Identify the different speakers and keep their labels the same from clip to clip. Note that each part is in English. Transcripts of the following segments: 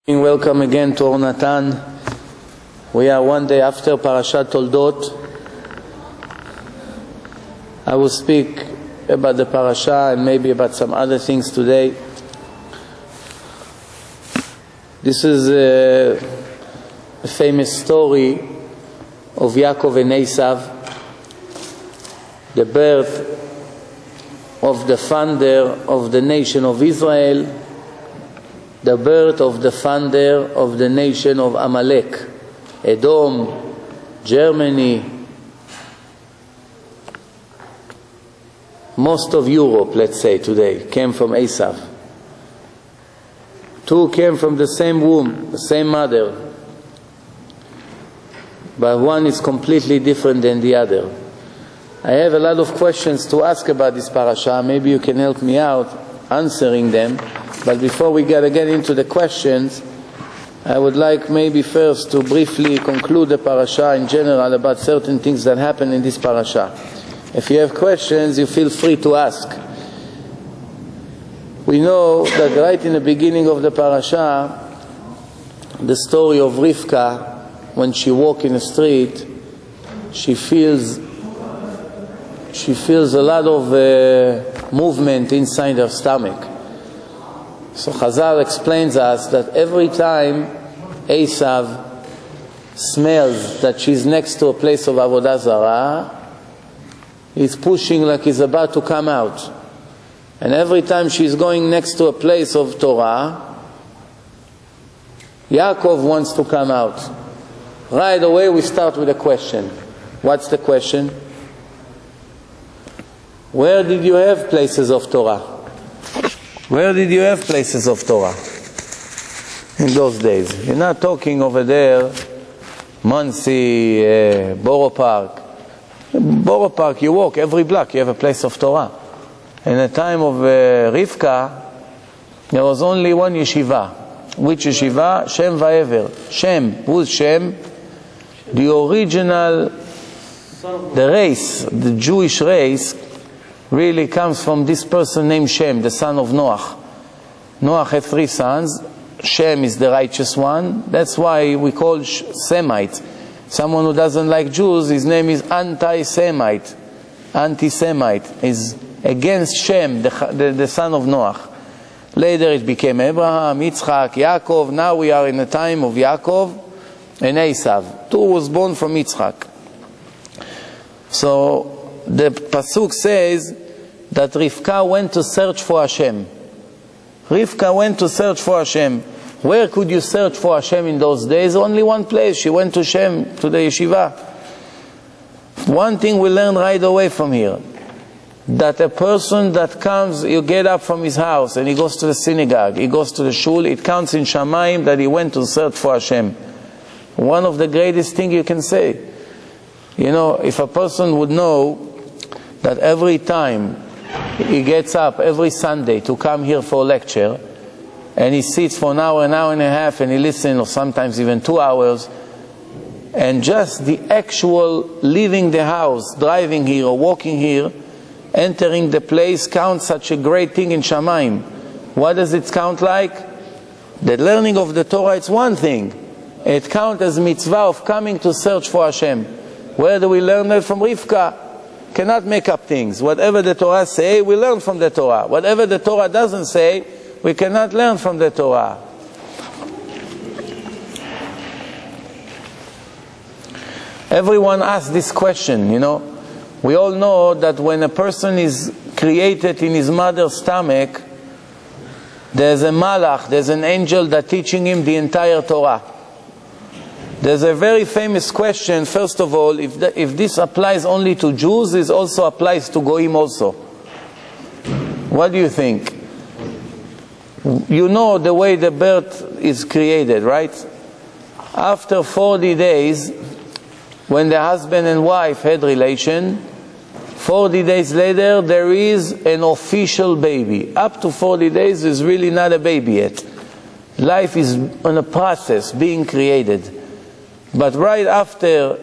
Speaker 1: Welcome again to Or Natan. We are one day after Parashat Toldot. I will speak about the parasha and maybe about some other things today. This is a famous story of Yaakov and Esav, the birth of the founder of the nation of Israel, the birth of the founder of the nation of Amalek, Edom, Germany, most of Europe, let's say today, came from Esav. Two came from the same womb, the same mother, but one is completely different than the other. I have a lot of questions to ask about this parasha. Maybe you can help me out answering them. But before we get into the questions, I would like maybe first to briefly conclude the parasha in general about certain things that happen in this parasha. If you have questions, you feel free to ask. We know that right in the beginning of the parasha, the story of Rivka, when she walks in the street, she feels a lot of movement inside her stomach. So Chazal explains us that every time Esav smells that she's next to a place of Avodah Zarah, he's pushing like he's about to come out. And every time she's going next to a place of Torah, Yaakov wants to come out. Right away we start with a question. What's the question? Where did you have places of Torah? Where did you have places of Torah in those days? You're not talking over there, Muncie, Borough Park. Borough Park, you walk every block, you have a place of Torah. In the time of Rivka, there was only one yeshiva. Which yeshiva? Shem Va'ever. Shem. Who's Shem? The original, the race, the Jewish race, really comes from this person named Shem, the son of Noach. Noach had 3 sons. Shem is the righteous one. That's why we call Semite. Someone who doesn't like Jews, his name is anti-Semite. Anti-Semite is against Shem, the son of Noach. Later it became Abraham, Yitzchak, Yaakov. Now we are in the time of Yaakov and Esav. Two was born from Yitzchak. So the Pasuk says that Rivka went to search for Hashem. Rivka went to search for Hashem. Where could you search for Hashem in those days? Only one place. She went to Shem, to the yeshiva. One thing we learn right away from here, that a person that comes, you get up from his house and he goes to the synagogue, he goes to the shul, it counts in Shamayim that he went to search for Hashem. One of the greatest things you can say. You know, if a person would know that every time he gets up every Sunday to come here for a lecture, and he sits for an hour and a half, and he listens, or sometimes even 2 hours, and just the actual leaving the house, driving here or walking here, entering the place counts such a great thing in Shamayim. What does it count like? The learning of the Torah, it's one thing. It counts as mitzvah of coming to search for Hashem. Where do we learn that? From Rivka. Cannot make up things. Whatever the Torah say, we learn from the Torah. Whatever the Torah doesn't say, we cannot learn from the Torah. Everyone asks this question, you know. We all know that when a person is created in his mother's stomach, there's a malach, there's an angel that teaching him the entire Torah. There's a very famous question, first of all, if this applies only to Jews, it also applies to Goyim also. What do you think? You know the way the birth is created, right? After 40 days, when the husband and wife had relation, 40 days later there is an official baby. Up to 40 days is really not a baby yet. Life is on a process, being created. But right after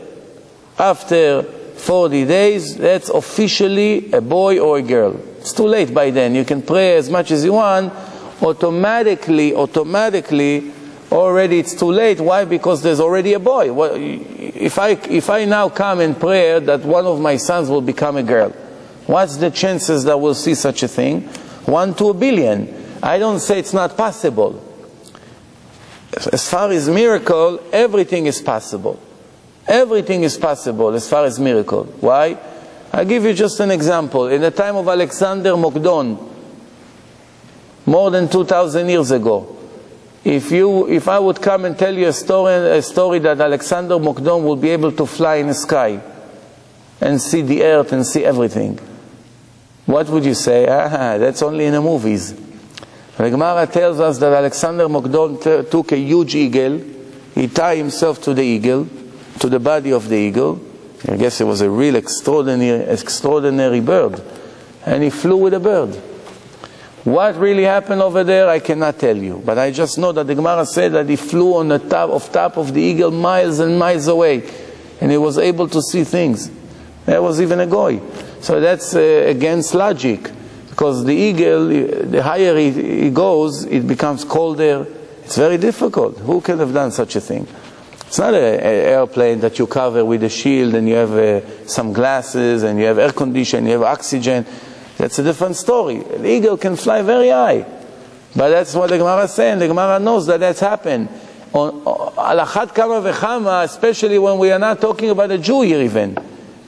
Speaker 1: 40 days, that's officially a boy or a girl. It's too late by then. You can pray as much as you want. Automatically, already it's too late. Why? Because there's already a boy. If I now come and pray that one of my sons will become a girl, what's the chances that we'll see such a thing? 1 to a billion. I don't say it's not possible. As far as miracle, everything is possible. Everything is possible as far as miracle. Why? I'll give you just an example. In the time of Alexander Mokdon, more than 2,000 years ago, if I would come and tell you a story that Alexander Mokdon will be able to fly in the sky and see the earth and see everything, what would you say? That's only in the movies. The Gemara tells us that Alexander Mokdon took a huge eagle, he tied himself to the eagle, to the body of the eagle. I guess it was a real extraordinary bird, and he flew with the bird. What really happened over there, I cannot tell you. But I just know that the Gemara said that he flew on the top of the eagle miles and miles away. And he was able to see things. There was even a goy. So that's against logic. Because the eagle, the higher he goes, it becomes colder. It's very difficult. Who can have done such a thing? It's not an airplane that you cover with a shield and you have some glasses and you have air conditioning, you have oxygen. That's a different story. An eagle can fly very high. But that's what the Gemara is saying. The Gemara knows that that's happened. Al achat kama v'chama, especially when we are not talking about a Jew here even.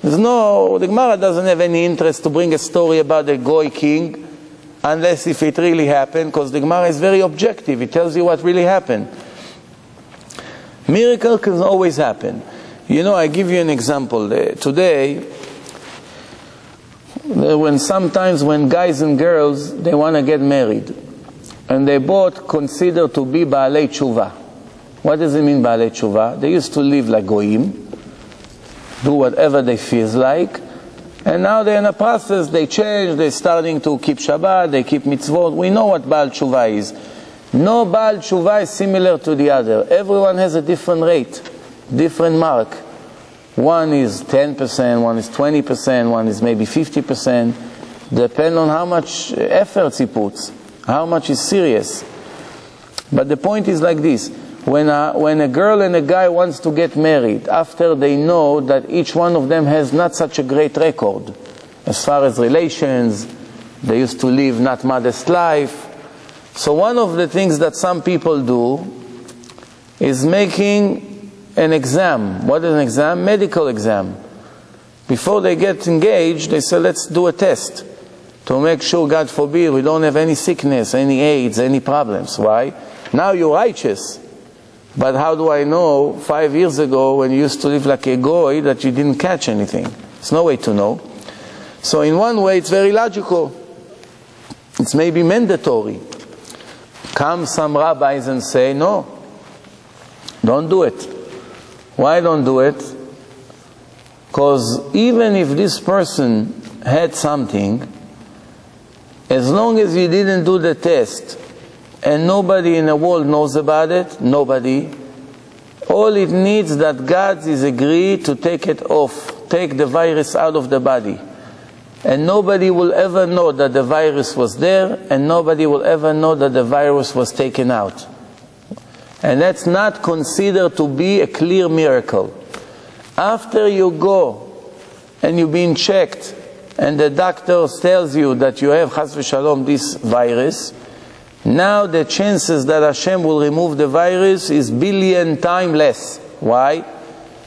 Speaker 1: The Gemara doesn't have any interest to bring a story about a Goy king, unless if it really happened, because the Gemara is very objective. It tells you what really happened. Miracle can always happen. You know, I give you an example. Today, sometimes when guys and girls, they want to get married, and they both consider to be Baalei Tshuva. What does it mean, Baalei Tshuva? They used to live like Goyim, do whatever they feel like, and now they're in a process, they change, they're starting to keep Shabbat, they keep mitzvot. We know what Baal Tshuva is. No Baal Tshuva is similar to the other. Everyone has a different rate, different mark. One is 10%, one is 20%, one is maybe 50%. Depend on how much efforts he puts, how much is serious. But the point is like this. When a girl and a guy wants to get married, after they know that each one of them has not such a great record, as far as relations, they used to live not modest life. So one of the things that some people do is making an exam. What is an exam? Medical exam. Before they get engaged, they say, let's do a test to make sure, God forbid, we don't have any sickness, any AIDS, any problems. Why? Now you're righteous. But how do I know 5 years ago when you used to live like a goy that you didn't catch anything? There's no way to know. So in one way it's very logical. It's maybe mandatory. Come some rabbis and say, no, don't do it. Why don't do it? Because even if this person had something, as long as you didn't do the test and nobody in the world knows about it, nobody, all it needs that God is agreed to take it off, take the virus out of the body. And nobody will ever know that the virus was there, and nobody will ever know that the virus was taken out. And that's not considered to be a clear miracle. After you go and you've been checked and the doctor tells you that you have, chas v'shalom, this virus, now the chances that Hashem will remove the virus is billion times less. Why?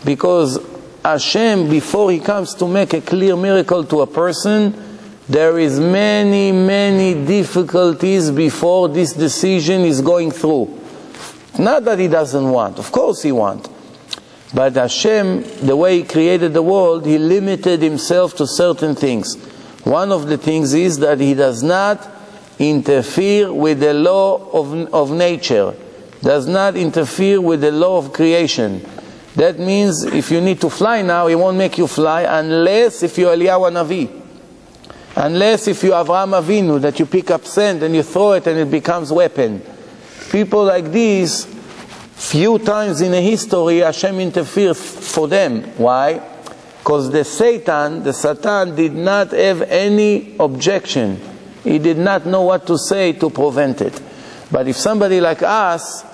Speaker 1: Because Hashem, before He comes to make a clear miracle to a person, there is many, many difficulties before this decision is going through. Not that He doesn't want, of course He wants. But Hashem, the way He created the world, He limited Himself to certain things. One of the things is that He does not interfere with the law of nature, does not interfere with the law of creation. That means if you need to fly now, He won't make you fly unless if you're Eliyahu Navi. Unless if you Avraham Avinu, that you pick up sand and you throw it and it becomes weapon. People like these, few times in the history, Hashem interfered for them. Why? Because the Satan did not have any objection. He did not know what to say to prevent it. But if somebody like us,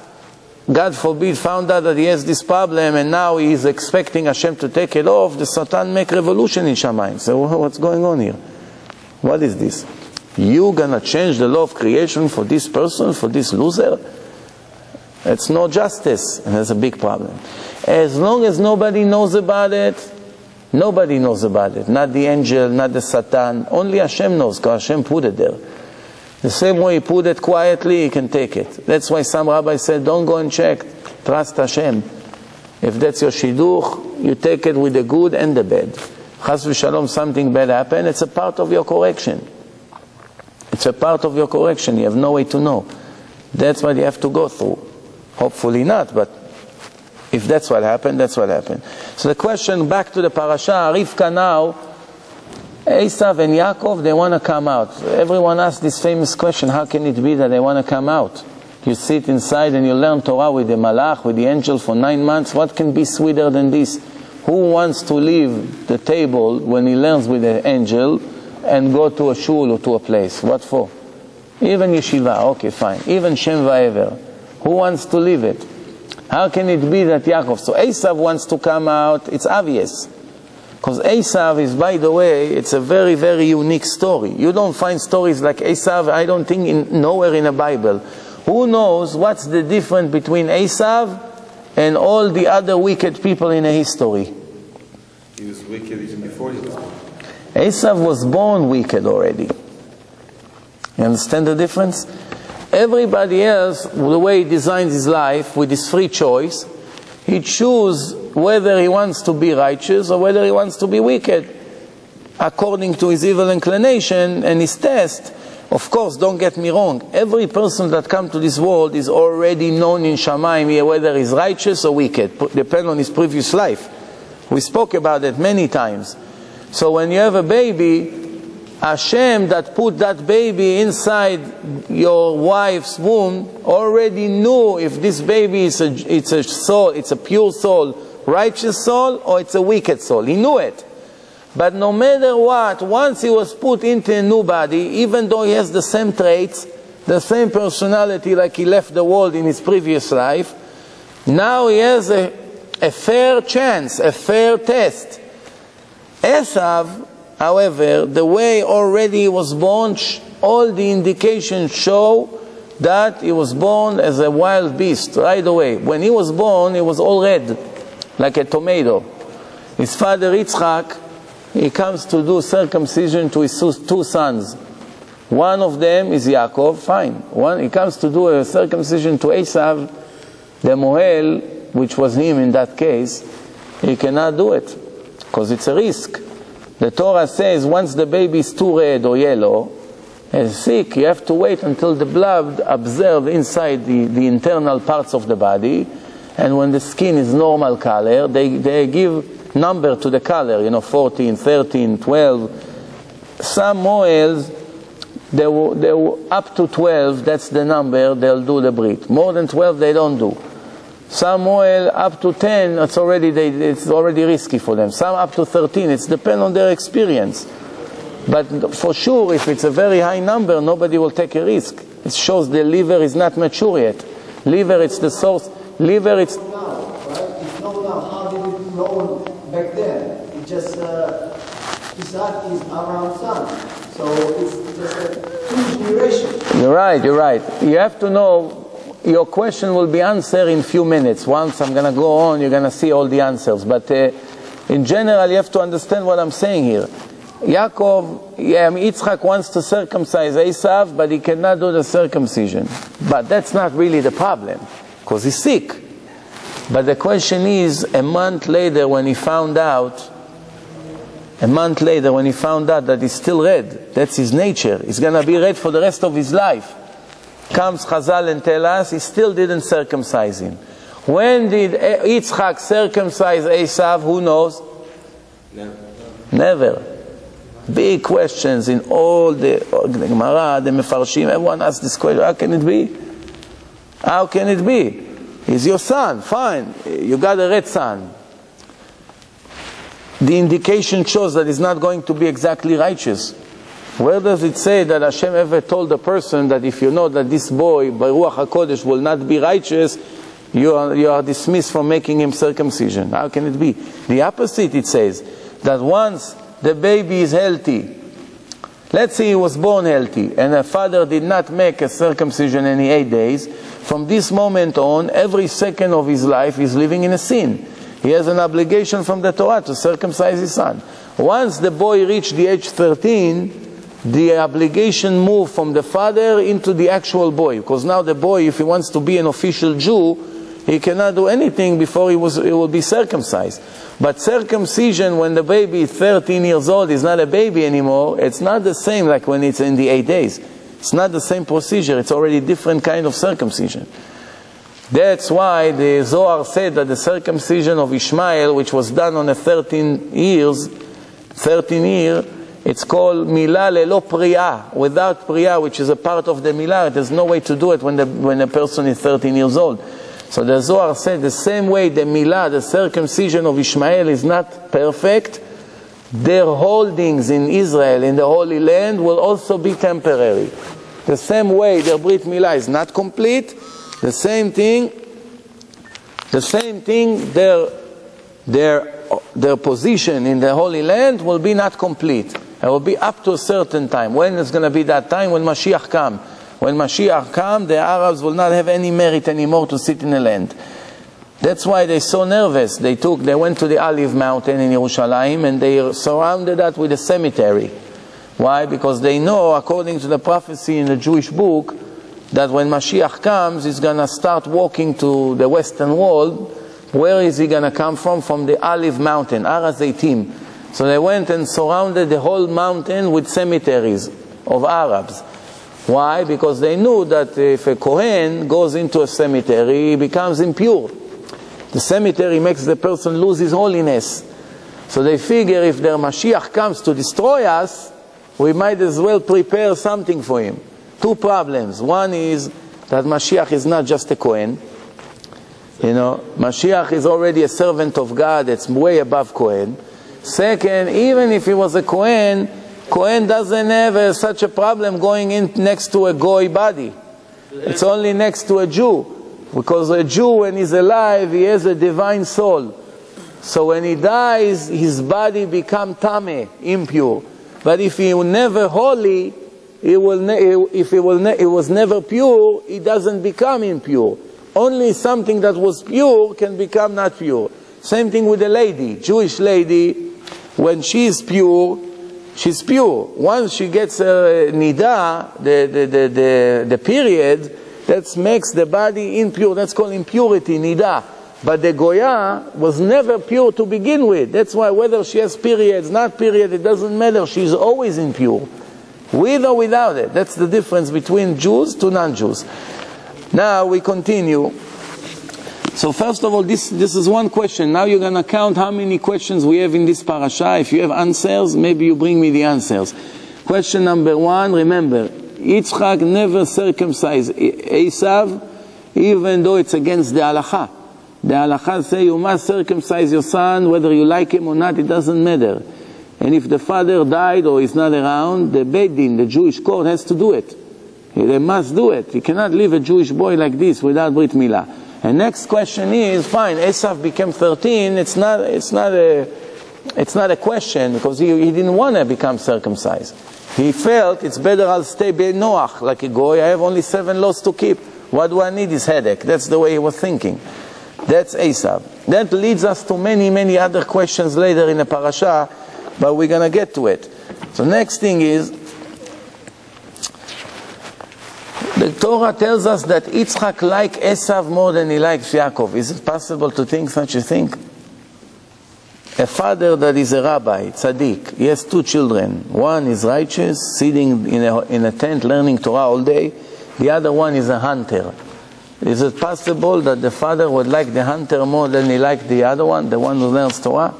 Speaker 1: God forbid, found out that he has this problem, and now he is expecting Hashem to take it off, the Satan make revolution in Shamayim. So what's going on here? What is this? You gonna change the law of creation for this person, for this loser? It's no justice, and that's a big problem. As long as nobody knows about it, nobody knows about it. Not the angel, not the Satan. Only Hashem knows, because Hashem put it there. The same way he put it quietly, he can take it. That's why some rabbis said, don't go and check. Trust Hashem. If that's your shidduch, you take it with the good and the bad. Chas v'shalom, something bad happened, it's a part of your correction. It's a part of your correction. You have no way to know. That's what you have to go through. Hopefully not, but if that's what happened, that's what happened. So the question, back to the parasha, Rivka now, Esav and Yaakov, they want to come out. Everyone asks this famous question, how can it be that they want to come out? You sit inside and you learn Torah with the malach, with the angel for 9 months. What can be sweeter than this? Who wants to leave the table when he learns with the angel and go to a shul or to a place? What for? Even yeshiva, okay, fine. Even Shem Va'ever. Who wants to leave it? How can it be that Yaakov? So Esav wants to come out, it's obvious. Because Esav is, by the way, it's a very, very unique story. You don't find stories like Esav, I don't think, nowhere in the Bible. Who knows what's the difference between Esav and all the other wicked people in the history?
Speaker 2: He was wicked even before he was born.
Speaker 1: Esav was born wicked already. You understand the difference? Everybody else, the way he designs his life with his free choice, he chooses whether he wants to be righteous or whether he wants to be wicked, according to his evil inclination and his test. Of course, don't get me wrong, every person that comes to this world is already known in Shamayim whether he's righteous or wicked, depending on his previous life. We spoke about it many times. So when you have a baby, Hashem that put that baby inside your wife's womb already knew if this baby is it's a soul, it's a pure soul, righteous soul, or it's a wicked soul. He knew it. But no matter what, once he was put into a new body, even though he has the same traits, the same personality like he left the world in his previous life, now he has a fair chance, a fair test. Esav, however, the way already he was born, all the indications show that he was born as a wild beast right away. When he was born, he was all red, like a tomato. His father Yitzchak, he comes to do circumcision to his 2 sons. One of them is Yaakov, fine. He comes to do a circumcision to Esav, the Mohel, which was him in that case. He cannot do it, because it's a risk. The Torah says once the baby is too red or yellow and sick, you have to wait until the blood absorbs inside the internal parts of the body, and when the skin is normal color, they give number to the color, 14, 13, 12. Some Moels, they were up to 12, that's the number, they'll do the brit. More than 12 they don't do. Some Moel up to 10, it's already risky for them. Some up to 13, it depends on their experience. But for sure, if it's a very high number, nobody will take a risk. It shows the liver is not mature yet. Liver, it's the source. Liver, it's...
Speaker 3: It's not now. How did it know back then? It just, Isaac is around sun. So it's just a 2 generations.
Speaker 1: You're right. You have to know, your question will be answered in a few minutes. Once I'm going to go on, you're going to see all the answers. But in general, you have to understand what I'm saying here. Yitzchak wants to circumcise Esav, but he cannot do the circumcision. But that's not really the problem, because he's sick. But the question is, a month later when he found out that he's still red, that's his nature, he's going to be red for the rest of his life. Comes Chazal and tell us, he still didn't circumcise him. When did Yitzchak circumcise Esav? Who knows? Never. Big questions in all the Gemara, the Mefarshim, everyone asks this question, how can it be? How can it be? He's your son, fine, you got a red son. The indication shows that he's not going to be exactly righteous. Where does it say that Hashem ever told a person that if you know that this boy, by Ruach HaKodesh, will not be righteous, you are dismissed from making him circumcision. How can it be? The opposite, it says, that once the baby is healthy, let's say he was born healthy, and the father did not make a circumcision in 8 days, from this moment on, every second of his life is living in a sin. He has an obligation from the Torah to circumcise his son. Once the boy reached the age 13, the obligation moved from the father into the actual boy. Because now the boy, if he wants to be an official Jew, he cannot do anything before he will be circumcised. But circumcision, when the baby is 13 years old, is not a baby anymore. It's not the same like when it's in the 8 days. It's not the same procedure. It's already different kind of circumcision. That's why the Zohar said that the circumcision of Ishmael, which was done on a 13 year, it's called Milah lelo priya, without priya, which is a part of the Milah. There's no way to do it when a person is 13 years old. So the Zohar said the same way the Milah, the circumcision of Ishmael, is not perfect, their holdings in Israel, in the Holy Land, will also be temporary. The same way their Brit Milah is not complete, the same thing, their position in the Holy Land will be not complete. It will be up to a certain time. When is going to be that time? When Mashiach comes. When Mashiach comes, the Arabs will not have any merit anymore to sit in the land. That's why they're so nervous. They went to the Olive Mountain in Yerushalayim and they surrounded that with a cemetery. Why? Because they know, according to the prophecy in the Jewish book, that when Mashiach comes, he's going to start walking to the Western Wall. Where is he going to come from? From the Olive Mountain, Har HaZeitim. So they went and surrounded the whole mountain with cemeteries of Arabs. Why? Because they knew that if a Kohen goes into a cemetery, he becomes impure. The cemetery makes the person lose his holiness. So they figure if their Mashiach comes to destroy us, we might as well prepare something for him. Two problems. One is that Mashiach is not just a Kohen. You know, Mashiach is already a servant of God. It's way above Kohen. Second, even if he was a Kohen, Kohen doesn't have such a problem going in next to a Goy body. It's only next to a Jew. Because a Jew, when he's alive, he has a divine soul. So when he dies, his body becomes tameh, impure. But if he was never holy, if he was never pure, he doesn't become impure. Only something that was pure can become not pure. Same thing with a lady, Jewish lady, when she is pure, she's pure. Once she gets a nida, the period, that makes the body impure. That's called impurity, nida. But the Goya was never pure to begin with. That's why whether she has periods, not period, it doesn't matter. She's always impure. With or without it. That's the difference between Jews to non-Jews. Now we continue. So first of all, this is one question. Now you're going to count how many questions we have in this parasha. If you have answers, maybe you bring me the answers. Question number 1, remember, Yitzchak never circumcised Esav, even though it's against the halakha. The halakha say you must circumcise your son, whether you like him or not, it doesn't matter. And if the father died or is not around, the Beit Din, the Jewish court, has to do it. They must do it. You cannot leave a Jewish boy like this without Brit Milah. And next question is, fine, Esav became 13, it's not a question, because he didn't want to become circumcised. He felt it's better I'll stay bein Noach, like a goy, I have only 7 laws to keep. What do I need is headache. That's the way he was thinking. That's Esav. That leads us to many, many other questions later in the parasha, but we're going to get to it. So next thing is, the Torah tells us that Yitzchak liked Esav more than he likes Yaakov. Is it possible to think such a thing? A father that is a rabbi, tzaddik, he has 2 children. One is righteous, sitting in a tent learning Torah all day. The other one is a hunter. Is it possible that the father would like the hunter more than he liked the other one, the one who learns Torah?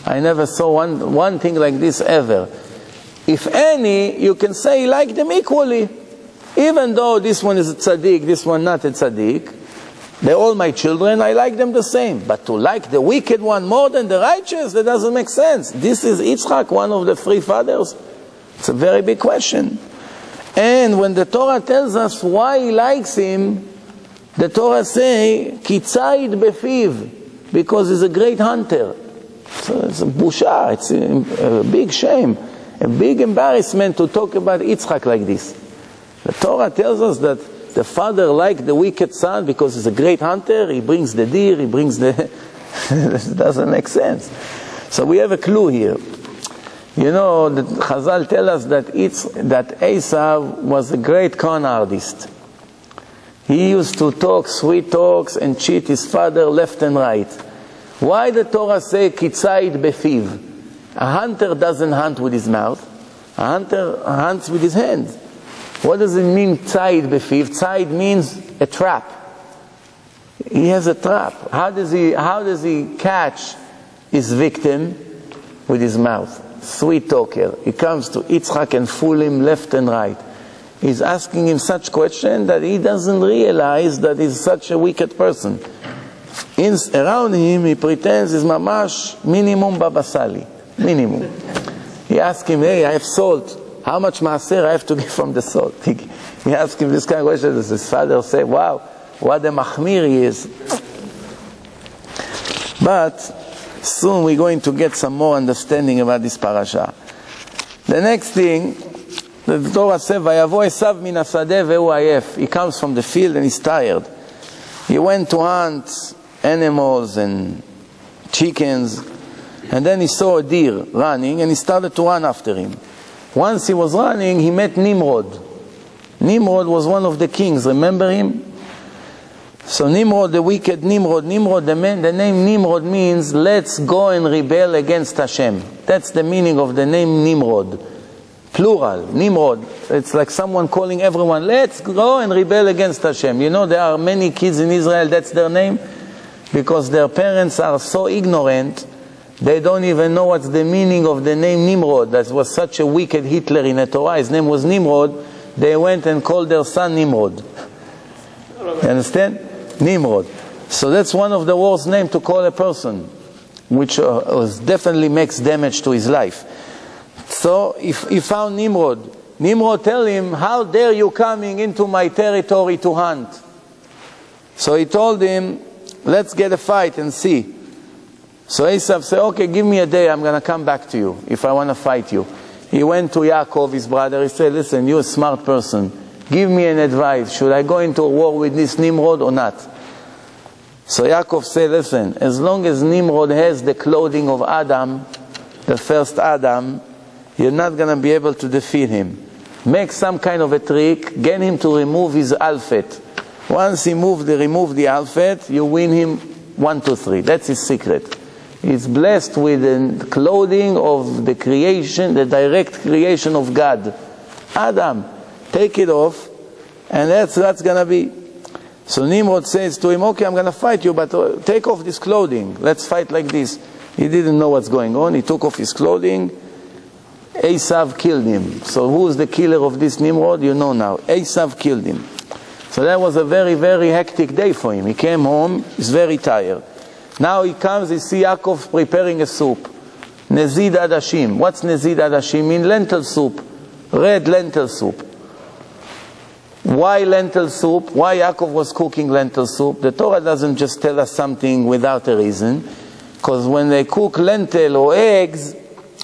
Speaker 1: I never saw one thing like this ever. If any, you can say he liked them equally. Even though this one is a tzaddik, this one not a tzaddik, they're all my children, I like them the same. But to like the wicked one more than the righteous, that doesn't make sense. This is Yitzchak, one of the 3 fathers. It's a very big question. And when the Torah tells us why he likes him, The Torah say, Ki tzayid befiv, because he's a great hunter. So it's a busha, it's a big shame, a big embarrassment to talk about Yitzchak like this. The Torah tells us that the father liked the wicked son because he's a great hunter, he brings the deer, he brings the... It doesn't make sense. So we have a clue here. You know, the Chazal tell us that Esav was a great con artist. He used to talk sweet talks and cheat his father left and right. Why the Torah say kitzayid befiv? A hunter doesn't hunt with his mouth. A hunter hunts with his hands. What does it mean tzayid befiv? Tzayid means a trap. He has a trap. How does he catch his victim? With his mouth. Sweet talker. He comes to Yitzchak and fool him left and right. He's asking him such question that he doesn't realize that he's such a wicked person. Around him, he pretends he's mamash minimum babasali. Minimum. He asks him, hey, I have salt. How much maaser I have to give from the salt? He asks him this kind of question. His father say, wow, what a machmir he is. But soon we're going to get some more understanding about this parasha. The next thing, the Torah says, Vayavo Esav min hasadeh vehu ayef. He comes from the field and he's tired. He went to hunt animals and chickens, and then he saw a deer running and he started to run after him. Once he was running, he met Nimrod. Nimrod was one of the kings, remember him? So Nimrod, the wicked Nimrod, the name Nimrod means let's go and rebel against Hashem. That's the meaning of the name Nimrod. Plural, Nimrod. It's like someone calling everyone, let's go and rebel against Hashem. You know, there are many kids in Israel, that's their name, because their parents are so ignorant, they don't even know what's the meaning of the name Nimrod. That was such a wicked Hitler in the Torah. His name was Nimrod. They went and called their son Nimrod. You understand? Nimrod. So that's one of the worst names to call a person, which definitely makes damage to his life. So if he found Nimrod, Nimrod tell him, how dare you coming into my territory to hunt? So he told him, let's get a fight and see. So Esav said, okay, give me a day, I'm going to come back to you if I want to fight you. He went to Yaakov, his brother, he said, listen, you're a smart person. Give me an advice. Should I go into a war with this Nimrod or not? So Yaakov said, listen, as long as Nimrod has the clothing of Adam, the first Adam, you're not going to be able to defeat him. Make some kind of a trick, get him to remove his alphabet. Once he removed the alphabet, you win him 1, 2, 3. That's his secret. He's blessed with the clothing of the creation, the direct creation of God. Adam, take it off, and that's going to be. So Nimrod says to him, okay, I'm going to fight you, but take off this clothing. Let's fight like this. He didn't know what's going on. He took off his clothing. Esav killed him. So who's the killer of this Nimrod? You know now. Esav killed him. So that was a very, very hectic day for him. He came home, he's very tired. Now he comes, he sees Yaakov preparing a soup. Nezid adashim. What's nezid adashim? Mean lentil soup. Red lentil soup. Why lentil soup? Why Yaakov was cooking lentil soup? The Torah doesn't just tell us something without a reason. Because when they cook lentil or eggs,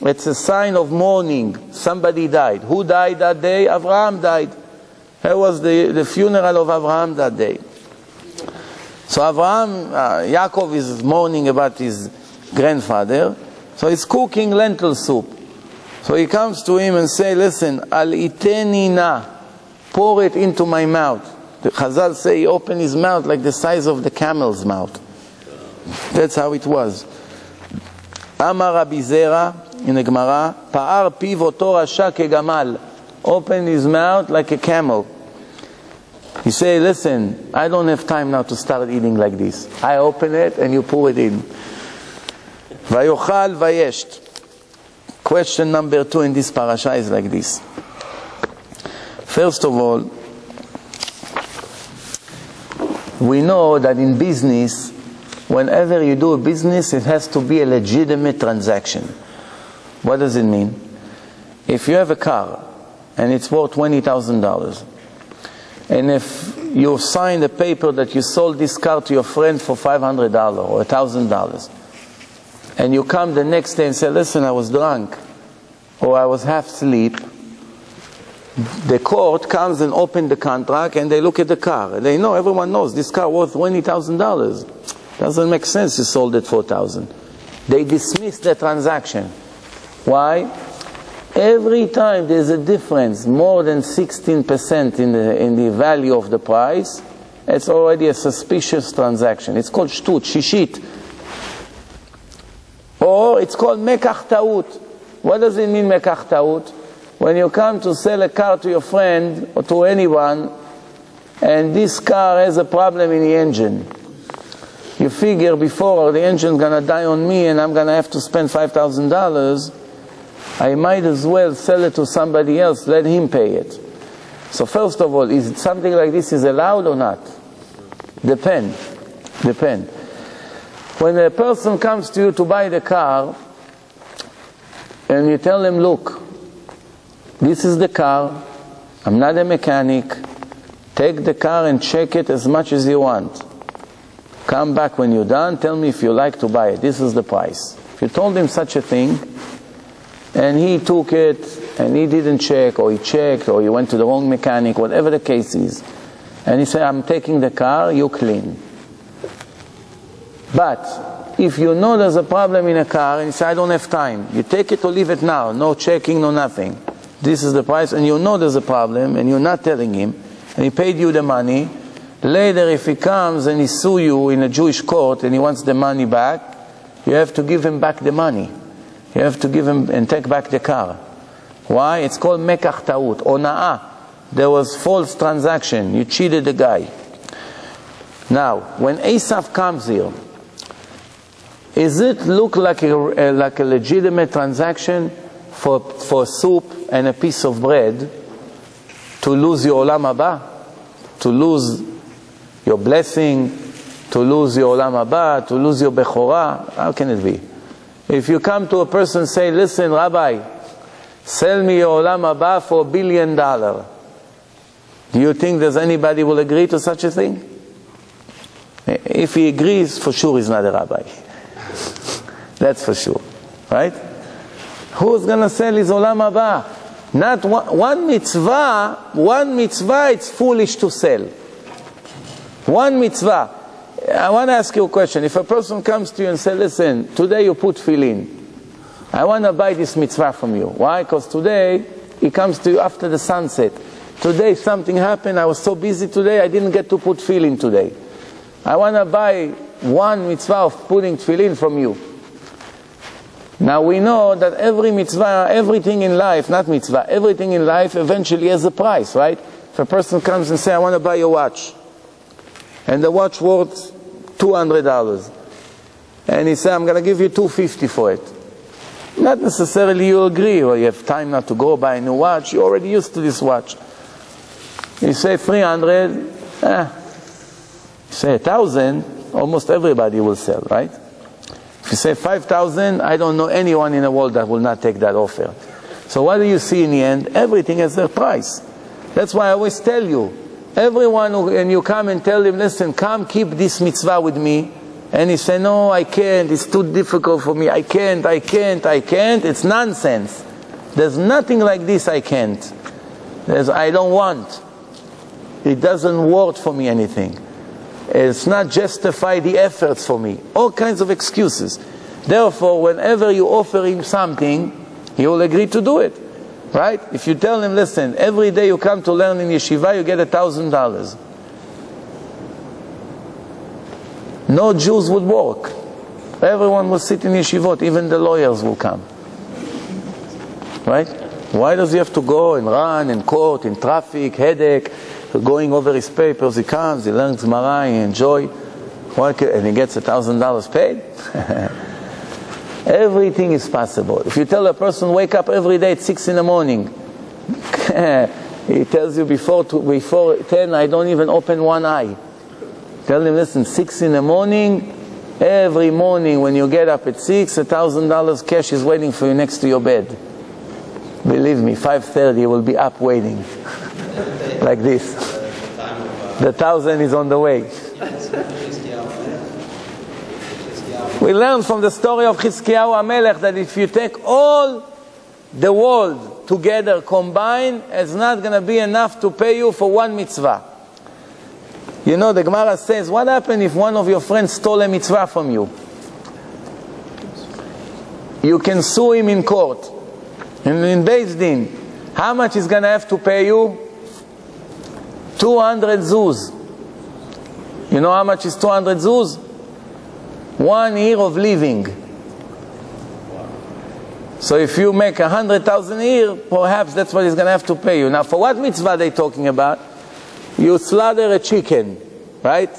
Speaker 1: it's a sign of mourning. Somebody died. Who died that day? Abraham died. That was the funeral of Abraham that day. So Yaakov is mourning about his grandfather. So he's cooking lentil soup. So he comes to him and says, listen, al iteni na, pour it into my mouth. The Chazal say he opened his mouth like the size of the camel's mouth. That's how it was. Amar Rabbi Zera, in the Gemara, pa'ar piv oto rasha kegamal. Opened his mouth like a camel. He said, listen, I don't have time now to start eating like this. I open it and you pour it in. Vayochal vayesht. Question number 2 in this parasha is like this. First of all, we know that in business, whenever you do a business, it has to be a legitimate transaction. What does it mean? If you have a car and it's worth $20,000, and if you signed a paper that you sold this car to your friend for $500 or $1,000. And you come the next day and say, listen, I was drunk, or I was half asleep. The court comes and opens the contract and they look at the car. They know, everyone knows, this car worth $20,000. Doesn't make sense you sold it for $4,000. They dismiss the transaction. Why? Every time there's a difference more than 16% in the value of the price, it's already a suspicious transaction. It's called shtut, shishit. Or it's called mekach ta'ut. What does it mean, mekach ta'ut? When you come to sell a car to your friend or to anyone, and this car has a problem in the engine, you figure before the engine's going to die on me and I'm going to have to spend $5,000, I might as well sell it to somebody else, let him pay it. So first of all, is something like this is allowed or not? Depend. When a person comes to you to buy the car, and you tell him, look, this is the car, I'm not a mechanic, take the car and check it as much as you want. Come back when you're done, tell me if you like to buy it, this is the price. If you told him such a thing, and he took it, and he didn't check, or he checked, or he went to the wrong mechanic, whatever the case is, and he said, I'm taking the car, you clean. But if you know there's a problem in a car, and you say, I don't have time, you take it or leave it now, no checking, no nothing. This is the price, and you know there's a problem, and you're not telling him, and he paid you the money. Later, if he comes and he sue you in a Jewish court, and he wants the money back, you have to give him back the money. You have to give him and take back the car. Why? It's called mekach ta'ut, ona'ah. There was false transaction. You cheated the guy. Now, when Esav comes here, is it look like a legitimate transaction for soup and a piece of bread to lose your olam haba, to lose your blessing, to lose your olam haba, to lose your bechorah? How can it be? If you come to a person and say, listen, Rabbi, sell me your olam haba for $1 billion, do you think there's anybody who will agree to such a thing? If he agrees, for sure he's not a rabbi. That's for sure. Right? Who's going to sell his olam haba? Not one mitzvah, it's foolish to sell. One mitzvah. I want to ask you a question. If a person comes to you and says, listen, today you put tefillin. I want to buy this mitzvah from you. Why? Because today, he comes to you after the sunset. Today something happened, I was so busy today, I didn't get to put tefillin today. I want to buy one mitzvah of putting tefillin from you. Now we know that every mitzvah, everything in life, not mitzvah, everything in life eventually has a price, right? If a person comes and says, I want to buy a watch, and the watch worth $200, and he says, I'm going to give you $250 for it. Not necessarily you agree, or you have time not to go buy a new watch, you're already used to this watch. You say 300, you say 1,000, almost everybody will sell, right? If you say 5,000, I don't know anyone in the world that will not take that offer. So what do you see in the end? Everything has their price. That's why I always tell you, everyone and you come and tell him, listen, come keep this mitzvah with me. And he say, no, I can't, it's too difficult for me, I can't. It's nonsense. There's nothing like this, I can't. There's, I don't want. It doesn't worth for me anything. It's not justify the efforts for me. All kinds of excuses. Therefore, whenever you offer him something, he will agree to do it. Right? If you tell him, listen, every day you come to learn in yeshiva, you get $1,000. No Jews would work. Everyone will sit in yeshivot, even the lawyers will come. Right? Why does he have to go and run in court, in traffic, headache, going over his papers? He comes, he learns Gemara, he enjoys, and he gets $1,000 paid. Everything is possible. If you tell a person, wake up every day at 6 in the morning, he tells you before 10, I don't even open one eye. Tell him, listen, 6 in the morning, every morning when you get up at 6, $1,000 cash is waiting for you next to your bed. Believe me, 5:30 you will be up waiting. Like this. The 1,000 is on the way. We learn from the story of Chizkiyahu HaMelech that if you take all the world together combined, it's not going to be enough to pay you for one mitzvah. You know, the Gemara says, what happened if one of your friends stole a mitzvah from you? You can sue him in court. And in Beis Din, how much is going to have to pay you? 200 zuz. You know how much is 200 zuz? 1 year of living. So if you make 100,000 a year, perhaps that's what he's going to have to pay you. Now, for what mitzvah are they talking about? You slaughter a chicken, right?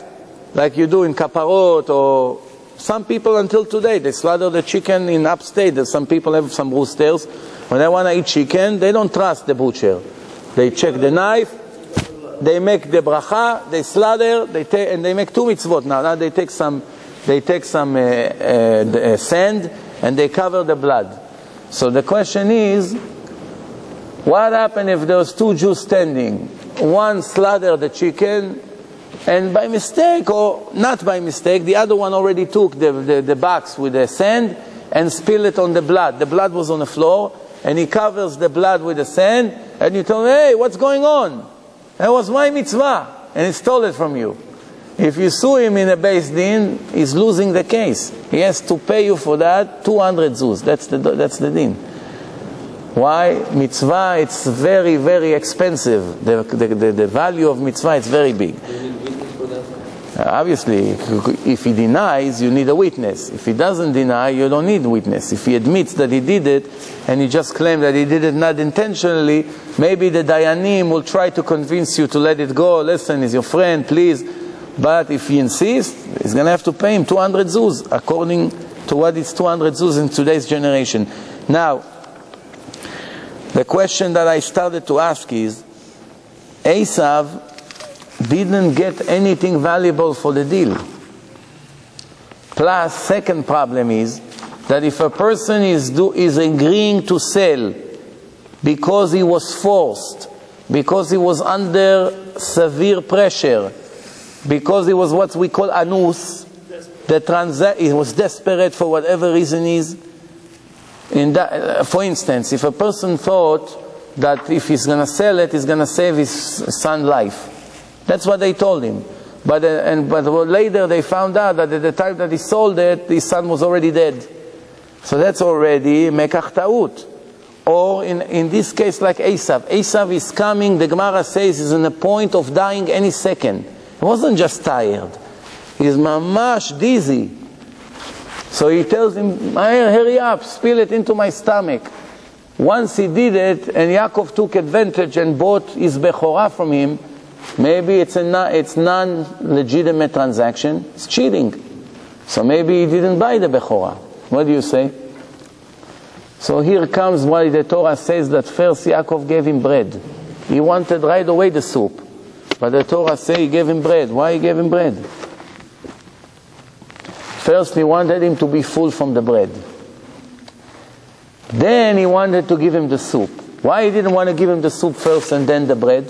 Speaker 1: Like you do in Kaparot, or some people until today, they slaughter the chicken in upstate. There's some people have some roosters. When they want to eat chicken, they don't trust the butcher. They check the knife, they make the bracha, they slaughter, and they make 2 mitzvot now. Now they take some sand and they cover the blood. So the question is, what happened if there was 2 Jews standing? One slaughtered the chicken, and by mistake, or not by mistake, the other one already took the box with the sand and spilled it on the blood. The blood was on the floor, and he covers the blood with the sand, and you tell him, hey, what's going on? That was my mitzvah, and he stole it from you. If you sue him in a Beis Din, he's losing the case. He has to pay you for that 200 zuz. That's the din. Why? Mitzvah, it's very, very expensive. The value of mitzvah is very big. Obviously, if he denies, you need a witness. If he doesn't deny, you don't need a witness. If he admits that he did it, and he just claimed that he did it not intentionally, maybe the Dayanim will try to convince you to let it go. Listen, he's your friend, please. But if he insists, he's going to have to pay him 200 zuz, according to what is 200 zuz in today's generation. Now, the question that I started to ask is, Esav didn't get anything valuable for the deal. Plus, second problem is that if a person is agreeing to sell because he was forced, because he was under severe pressure, because he was what we call anus, he was desperate for whatever reason is. For instance, if a person thought that if he's going to sell it, he's going to save his son's life. That's what they told him. But later they found out that at the time that he sold it, his son was already dead. So that's already mekach ta'ut. Or in this case, like Esav. Esav is coming, the Gemara says, is in the point of dying any second. He wasn't just tired. He's mamash dizzy. So he tells him, hurry up, spill it into my stomach. Once he did it, and Yaakov took advantage and bought his Bechorah from him, maybe it's non-legitimate transaction. It's cheating. So maybe he didn't buy the Bechorah. What do you say? So here comes why the Torah says that first Yaakov gave him bread. He wanted right away the soup. But the Torah says he gave him bread. Why he gave him bread? First he wanted him to be full from the bread. Then he wanted to give him the soup. Why he didn't want to give him the soup first and then the bread?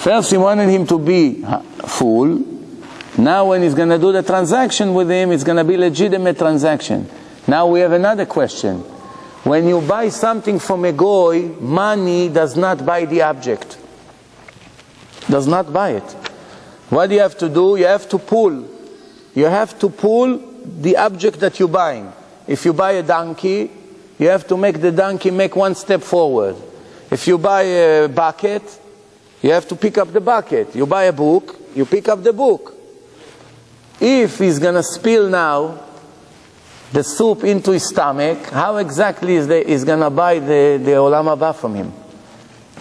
Speaker 1: First he wanted him to be full. Now when he's going to do the transaction with him, it's going to be legitimate transaction. Now we have another question. When you buy something from a goy, money does not buy the object. Does not buy it. What do you have to do? You have to pull. You have to pull the object that you're buying. If you buy a donkey, you have to make the donkey make one step forward. If you buy a bucket, you have to pick up the bucket. You buy a book, you pick up the book. If he's going to spill now the soup into his stomach, how exactly is going to buy the Olam Haba from him?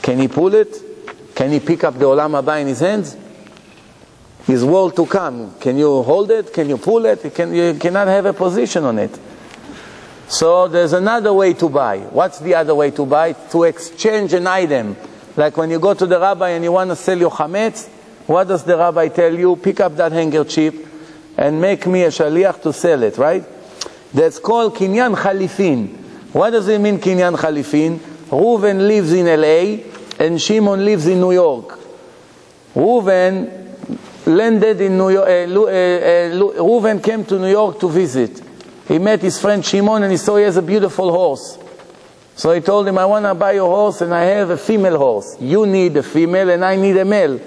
Speaker 1: Can he pull it? Can he pick up the Olam Haba in his hands? His world to come. Can you hold it? Can you pull it? You cannot have a position on it. So there's another way to buy. What's the other way to buy? To exchange an item. Like when you go to the rabbi and you want to sell your chametz, what does the rabbi tell you? Pick up that handkerchief and make me a shaliach to sell it, right? That's called kinyan chalifin. What does it mean, Kinyan Khalifin? Reuven lives in LA and Shimon lives in New York. Reuven landed in New York. Reuven came to New York to visit. He met his friend Shimon and he saw he has a beautiful horse. So he told him, I want to buy your horse and I have a female horse. You need a female and I need a male.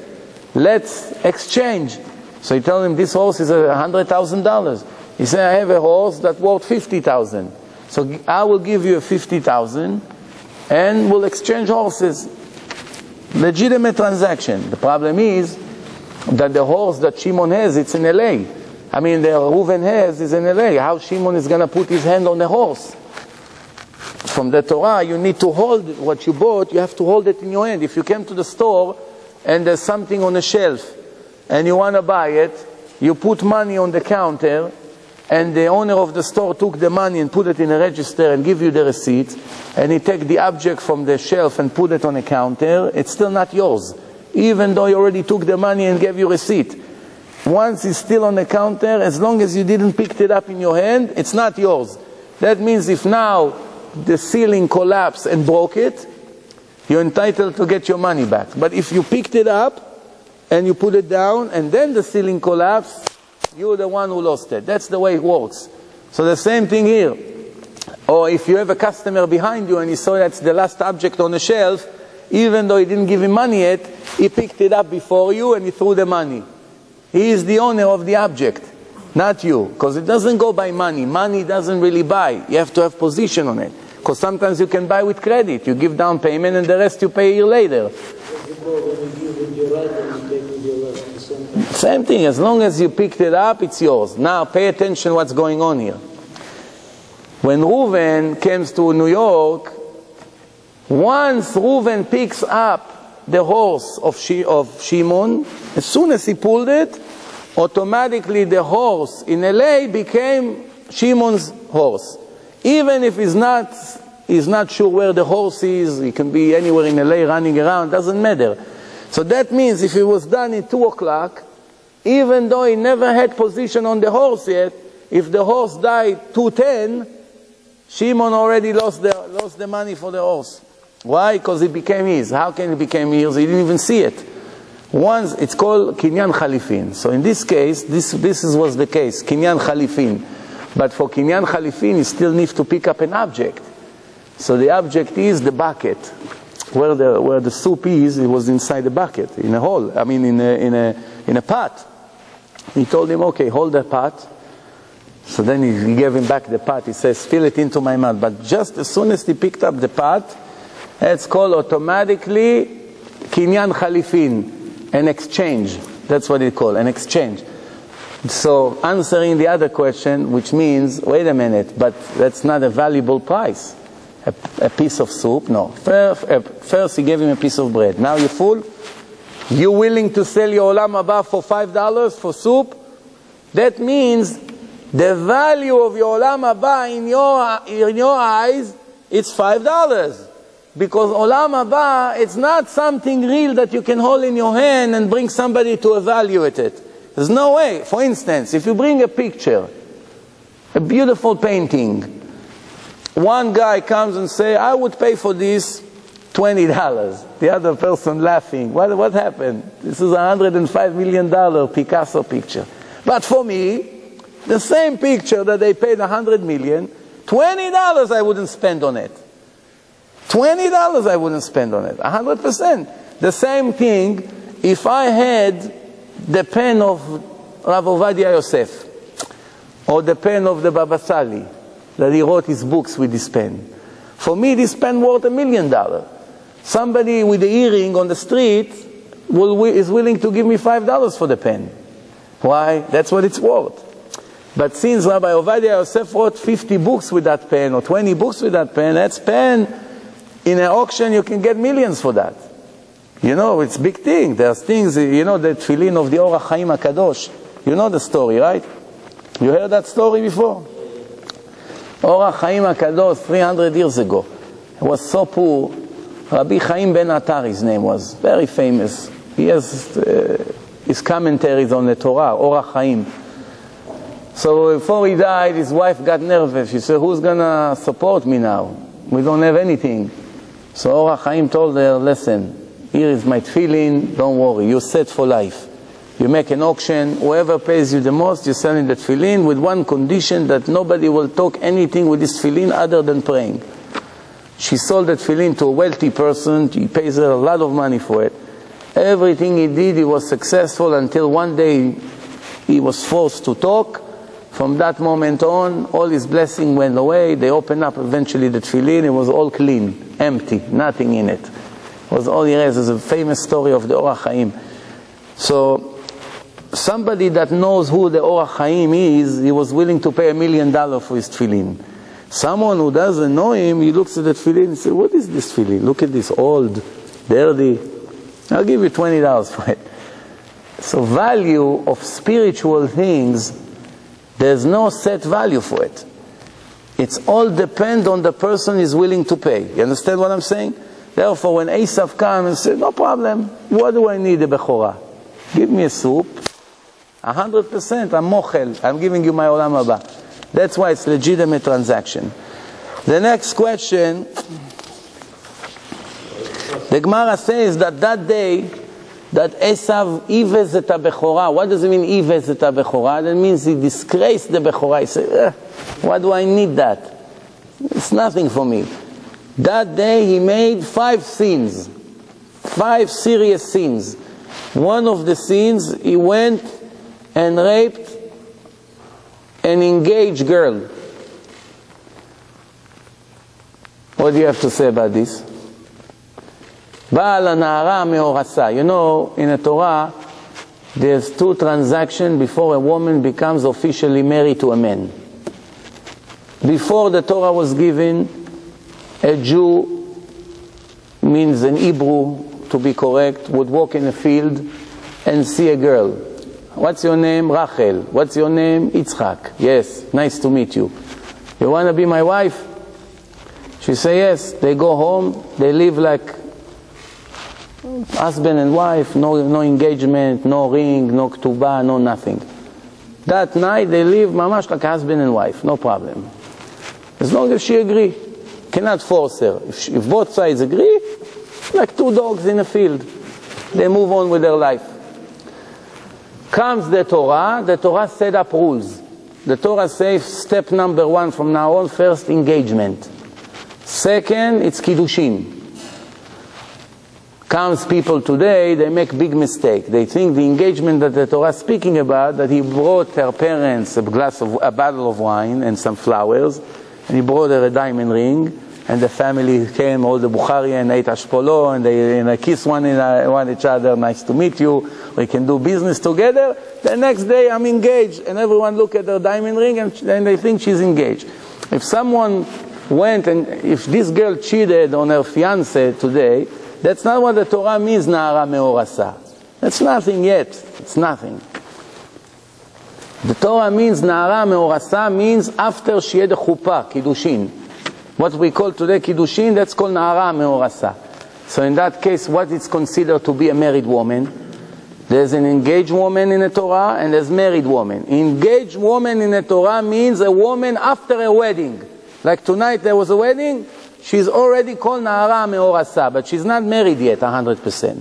Speaker 1: Let's exchange. So he told him, this horse is $100,000. He said, I have a horse that worth $50,000. So I will give you a $50,000 and we'll exchange horses. Legitimate transaction. The problem is that the horse that Shimon has, it's in LA. I mean, the Reuven has is in LA. How Shimon is going to put his hand on the horse? From the Torah, you need to hold what you bought, you have to hold it in your hand. If you came to the store and there's something on the shelf and you want to buy it, you put money on the counter and the owner of the store took the money and put it in a register and give you the receipt, and he take the object from the shelf and put it on a counter, it's still not yours. Even though he already took the money and gave you receipt. Once it's still on the counter, as long as you didn't pick it up in your hand, it's not yours. That means if now the ceiling collapsed and broke it, you're entitled to get your money back. But if you picked it up and you put it down and then the ceiling collapsed, you're the one who lost it. That's the way it works. So the same thing here. Or if you have a customer behind you and you saw that's the last object on the shelf, even though he didn't give him money yet, he picked it up before you and he threw the money. He is the owner of the object, not you. Because it doesn't go by money. Money doesn't really buy. You have to have position on it. Because sometimes you can buy with credit. You give down payment and the rest you pay a year later. Same thing. As long as you picked it up, it's yours. Now pay attention what's going on here. When Reuven comes to New York, once Reuven picks up the horse of Shimon, as soon as he pulled it, automatically the horse in LA became Shimon's horse. Even if he's not sure where the horse is, he can be anywhere in LA running around, doesn't matter. So that means if it was done at 2 o'clock, even though he never had position on the horse yet, if the horse died 2:10, Shimon already lost the money for the horse. Why? Because it became his. How can it become his? He didn't even see it. Once, it's called Kinyan Khalifin. So in this case, this was the case, Kinyan Khalifin. But for Kinyan Khalifin, you still need to pick up an object. So the object is the bucket. Where the soup is, it was inside the bucket, in a hole, I mean in a pot. He told him, okay, hold the pot. So then he gave him back the pot. He says, fill it into my mouth. But just as soon as he picked up the pot, it's called automatically Kinyan Khalifin, an exchange. That's what it's called, an exchange. So answering the other question, which means, wait a minute, but that's not a valuable price. A piece of soup? No. First he gave him a piece of bread. Now you're full? You willing to sell your Olam Haba for $5 for soup? That means the value of your Olam Haba in your eyes, it's $5. Because Olam Haba, it's not something real that you can hold in your hand and bring somebody to evaluate it. There's no way. For instance, if you bring a picture, a beautiful painting, one guy comes and say, I would pay for this $20. The other person laughing. What happened? This is a $105 million Picasso picture. But for me, the same picture that they paid $100 million, $20 I wouldn't spend on it. $20 I wouldn't spend on it. 100%. The same thing if I had the pen of Rav Ovadia Yosef or the pen of the Baba Sali, that he wrote his books with this pen. For me, this pen worth $1 million. Somebody with the earring on the street is willing to give me $5 for the pen. Why? That's what it's worth. But since Rabbi Ovadia Yosef wrote 50 books with that pen, or 20 books with that pen, that's pen, in an auction you can get millions for that. You know, it's a big thing. There's things, you know, the tefillin of the Orach Chaim HaKadosh. You know the story, right? You heard that story before? Orach Chaim HaKadosh, 300 years ago. He was so poor. Rabbi Chaim Ben Attar, his name was. Very famous. He has his commentaries on the Torah, Orach Chaim. So before he died, his wife got nervous. She said, who's going to support me now? We don't have anything. So Or HaChaim told her, listen, here is my tefillin, don't worry, you're set for life. You make an auction, whoever pays you the most, you're selling the tefillin with one condition, that nobody will talk anything with this tefillin other than praying. She sold the tefillin to a wealthy person, he pays her a lot of money for it. Everything he did, he was successful until one day he was forced to talk. From that moment on, all his blessing went away. They opened up eventually the tefillin, it was all clean, empty, nothing in it. It was all he has. It's a famous story of the Or HaChaim. So, somebody that knows who the Or HaChaim is, he was willing to pay $1 million for his tefillin. Someone who doesn't know him, he looks at the tefillin and says, what is this tefillin? Look at this old, dirty. I'll give you $20 for it. So value of spiritual things, there's no set value for it. It's all depend on the person is willing to pay. You understand what I'm saying? Therefore, when Esav comes and says, no problem, what do I need a Bechorah? Give me a soup, 100%, I'm mochel, I'm giving you my olam haba. That's why it's legitimate transaction. The next question, the Gemara says that that day, that Esav ivez et ha-bechorah. What does it mean ivez et ha-bechorah? That means he disgraced the bechorah. He said, why do I need that? It's nothing for me. That day he made 5 sins. 5 serious sins. One of the sins, he went and raped an engaged girl. What do you have to say about this? Ba'al ha'na'ara me'orasa. You know, in the Torah, there's 2 transactions before a woman becomes officially married to a man. Before the Torah was given, a Jew, means an Hebrew, to be correct, would walk in a field and see a girl. What's your name? Rachel. What's your name? Yitzchak. Yes, nice to meet you. You want to be my wife? She say yes. They go home, they live like husband and wife, no engagement, no ring, no ketubah, no nothing. That night they live mamash like husband and wife, no problem. As long as she agree. Cannot force her. If both sides agree, like 2 dogs in a field. They move on with their life. Comes the Torah set up rules. The Torah says step number 1 from now on, first engagement. Second, it's kiddushin. Comes people today, they make big mistake. They think the engagement that the Torah is speaking about, that he brought her parents a bottle of wine and some flowers, and he brought her a diamond ring, and the family came, all the Bukhari, and ate ashpolo, and they kiss one each other, nice to meet you, we can do business together. The next day I'm engaged, and everyone look at their diamond ring, and they think she's engaged. If someone went, and if this girl cheated on her fiancé today, that's not what the Torah means, na'ara me'orasa. That's nothing yet. It's nothing. The Torah means na'ara me'orasa means after she had a chuppah, kiddushin. What we call today kiddushin, that's called na'ara me'orasa. So in that case, what is considered to be a married woman? There's an engaged woman in the Torah and there's married woman. Engaged woman in the Torah means a woman after a wedding. Like tonight there was a wedding, she's already called na'ara me'orasa, but she's not married yet 100%.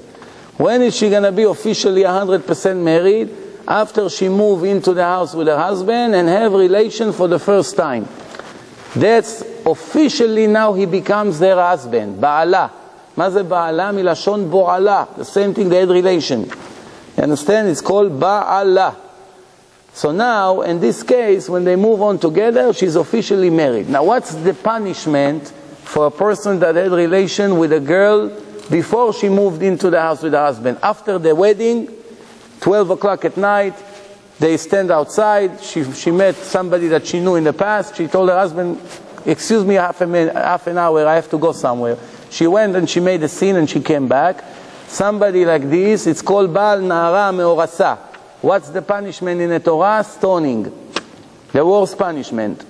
Speaker 1: When is she going to be officially 100% married? After she move into the house with her husband and have relation for the first time. That's officially now he becomes their husband. Ba'ala. Ma ze ba'ala? Milashon bo'ala. The same thing, they had relation. You understand? It's called ba'ala. So now, in this case, when they move on together, she's officially married. Now what's the punishment for a person that had relation with a girl before she moved into the house with her husband? After the wedding, 12 o'clock at night, they stand outside. She met somebody that she knew in the past. She told her husband, excuse me, half an hour, I have to go somewhere. She went and she made a scene and she came back. Somebody like this, it's called Baal Na'ara Me'orasa. What's the punishment in the Torah? Stoning. The worst punishment.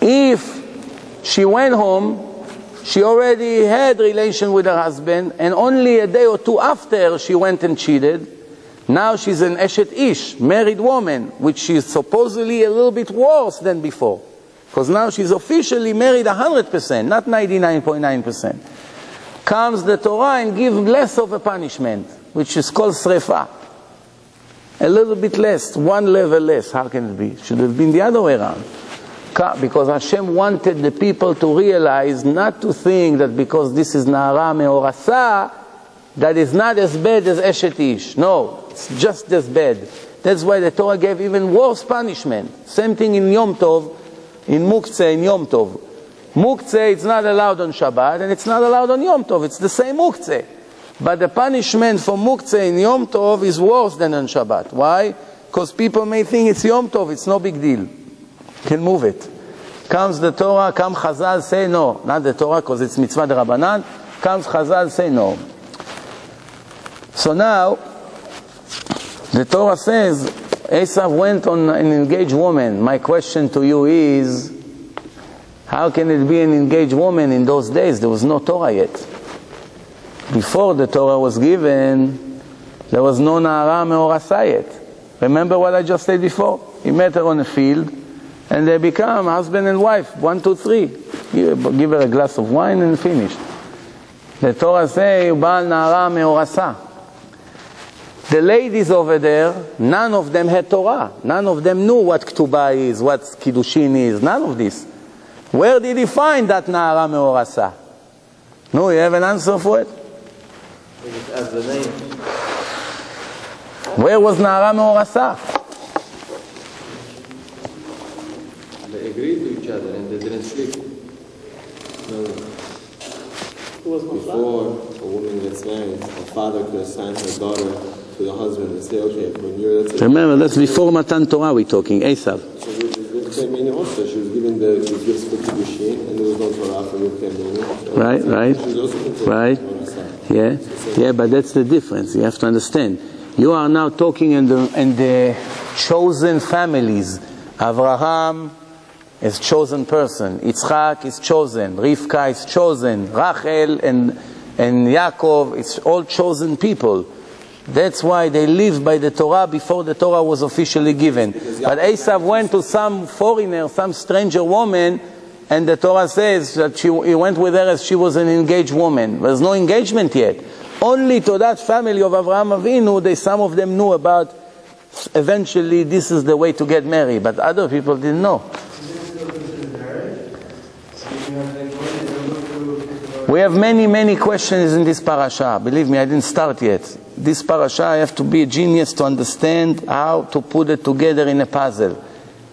Speaker 1: If she went home, she already had relation with her husband, and only a day or 2 after she went and cheated, Now she's an Eshet Ish, married woman, which is supposedly a little bit worse than before. Because now she's officially married 100%, not 99.9%. Comes the Torah and gives less of a punishment, which is called Srefa. A little bit less, one level less. How can it be? Should have been the other way around. Because Hashem wanted the people to realize, not to think that because this is Na'ara Me'orasa, that is not as bad as Eshet Ish. No, it's just as bad. That's why the Torah gave even worse punishment. Same thing in Yom Tov, in Muktzeh, in Yom Tov. Muktzeh, it's not allowed on Shabbat, and it's not allowed on Yom Tov. It's the same Muktzeh. But the punishment for Muktzeh in Yom Tov is worse than on Shabbat. Why? Because people may think it's Yom Tov, it's no big deal. Can move it. Comes the Torah, comes Chazal, say no. Not the Torah, because it's mitzvah de Rabbanan. Comes Chazal, say no. So now, the Torah says, Esav went on an engaged woman. My question to you is, how can it be an engaged woman in those days? There was no Torah yet. Before the Torah was given, there was no Na'ara Me'orasa yet. Remember what I just said before? He met her on a field, and they become husband and wife. 1, 2, 3. Give her a glass of wine and finish. The Torah says, Ba'al Na'ara Me'orasa. The ladies over there, none of them had Torah. None of them knew what Ketubah is, what Kiddushin is. None of this. Where did he find that Na'ara Me'orasa? No, you have an answer for it?
Speaker 2: As the name.
Speaker 1: Where was Na'ara Me'orasa?
Speaker 2: They agreed to each other and they didn't sleep. No. Before a woman gets married, a father could assign her daughter to the husband and say, okay, when you're...
Speaker 1: Remember, that's before Matan Torah we're talking, Esav.
Speaker 2: So Rivka Mini also, she was given the gifts for Kiddushin, and there was no Torah for Rivka Mini.
Speaker 1: Right.
Speaker 2: She was also considered
Speaker 1: Right. Yeah, but that's the difference. You have to understand. You are now talking in the chosen families. Avraham is chosen person. Yitzchak is chosen. Rivka is chosen. Rachel and Yaakov, it's all chosen people. That's why they lived by the Torah before the Torah was officially given. But Esav went to some foreigner, some stranger woman, and the Torah says that he went with her as she was an engaged woman. There's no engagement yet. Only to that family of Avraham Avinu, some of them knew about, eventually this is the way to get married, but other people didn't know. We have many questions in this parasha. Believe me, I didn't start yet. This parasha, I have to be a genius to understand how to put it together in a puzzle.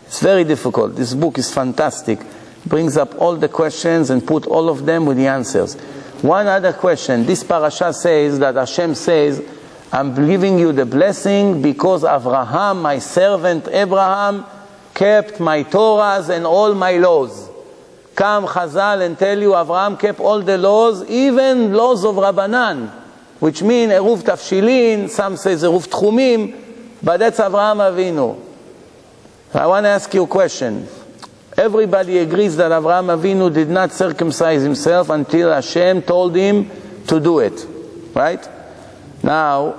Speaker 1: It's very difficult. This book is fantastic. Brings up all the questions and put all of them with the answers. One other question. This parasha says that Hashem says, I'm giving you the blessing because Avraham, my servant Abraham, kept my Torahs and all my laws. Come Chazal and tell you Avraham kept all the laws, even laws of Rabbanan, which mean Eruv Tafshilin, some say Eruv Tchumim, but that's Avraham Avinu. I want to ask you a question. Everybody agrees that Avraham Avinu did not circumcise himself until Hashem told him to do it. Right? Now,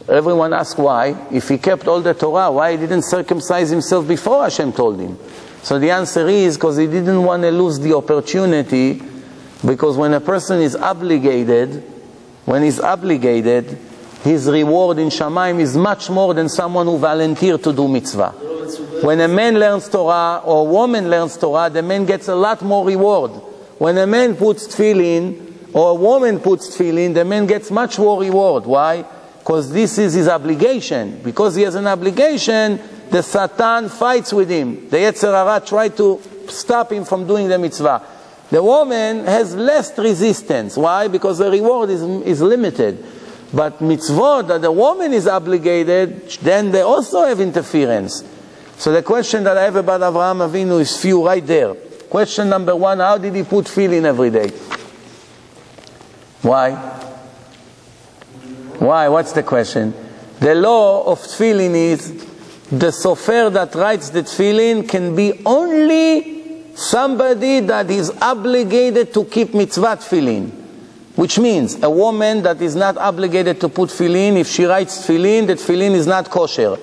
Speaker 1: everyone asks why. If he kept all the Torah, why he didn't circumcise himself before Hashem told him? So the answer is because he didn't want to lose the opportunity, because when a person is obligated, his reward in Shamayim is much more than someone who volunteered to do mitzvah. When a man learns Torah or a woman learns Torah, the man gets a lot more reward. When a man puts tefillin or a woman puts tefillin, the man gets much more reward. Why? Because this is his obligation. Because he has an obligation, the Satan fights with him. The Yetzer Hara tries to stop him from doing the mitzvah. The woman has less resistance. Why? Because the reward is limited. But mitzvot that the woman is obligated, then they also have interference. So the question that I have about Avraham Avinu is few right there. Question number one, how did he put tefillin every day? Why? Why? What's the question? The law of tefillin is the sofer that writes the tefillin can be only somebody that is obligated to keep mitzvah tefillin. Which means a woman that is not obligated to put tefillin, if she writes tefillin, that tefillin is not kosher.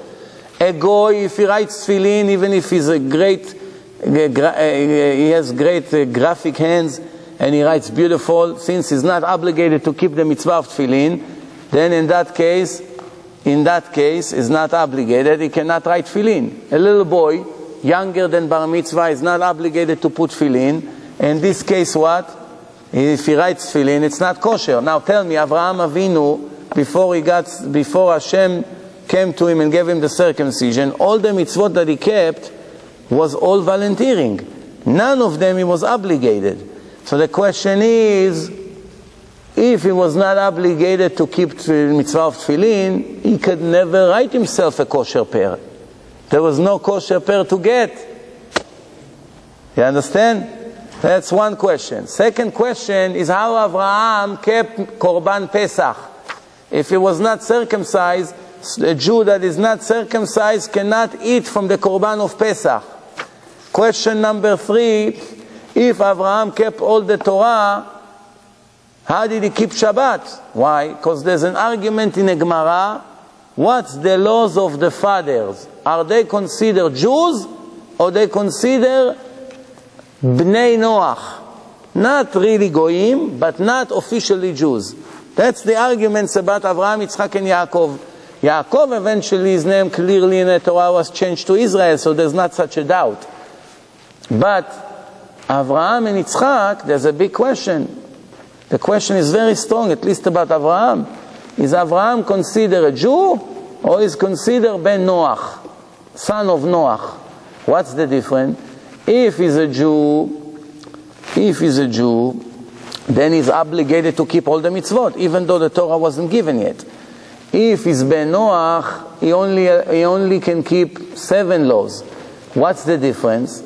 Speaker 1: A goy, if he writes tefillin, even if he's a great, he has great graphic hands and he writes beautiful, since he's not obligated to keep the mitzvah of tefillin, then in that case, is not obligated, he cannot write tefillin. A little boy, younger than bar mitzvah, is not obligated to put tefillin. In this case, what? If he writes tefillin, it's not kosher. Now tell me, Avraham Avinu, before Hashem came to him and gave him the circumcision, all the mitzvot that he kept was all volunteering. None of them he was obligated. So the question is, if he was not obligated to keep the mitzvah of tefillin, he could never write himself a kosher pair. There was no kosher pair to get. You understand? That's one question. Second question is how Avraham kept Korban Pesach. If he was not circumcised, a Jew that is not circumcised cannot eat from the Korban of Pesach. Question number 3, if Avraham kept all the Torah, how did he keep Shabbat? Why? Because there's an argument in a Gemara. What's the laws of the fathers? Are they considered Jews or they consider Bnei Noach? Not really Goyim, but not officially Jews. That's the arguments about Avraham, Yitzchak and Yaakov. Yaakov eventually, his name clearly in the Torah was changed to Israel, so there's not such a doubt. But Avraham and Yitzchak, there's a big question. The question is very strong, at least about Avraham. Is Avraham considered a Jew or is considered Ben Noach, son of Noach? What's the difference? If he's a Jew, then he's obligated to keep all the mitzvot, even though the Torah wasn't given yet. If he's Ben Noach, he only can keep 7 laws. What's the difference?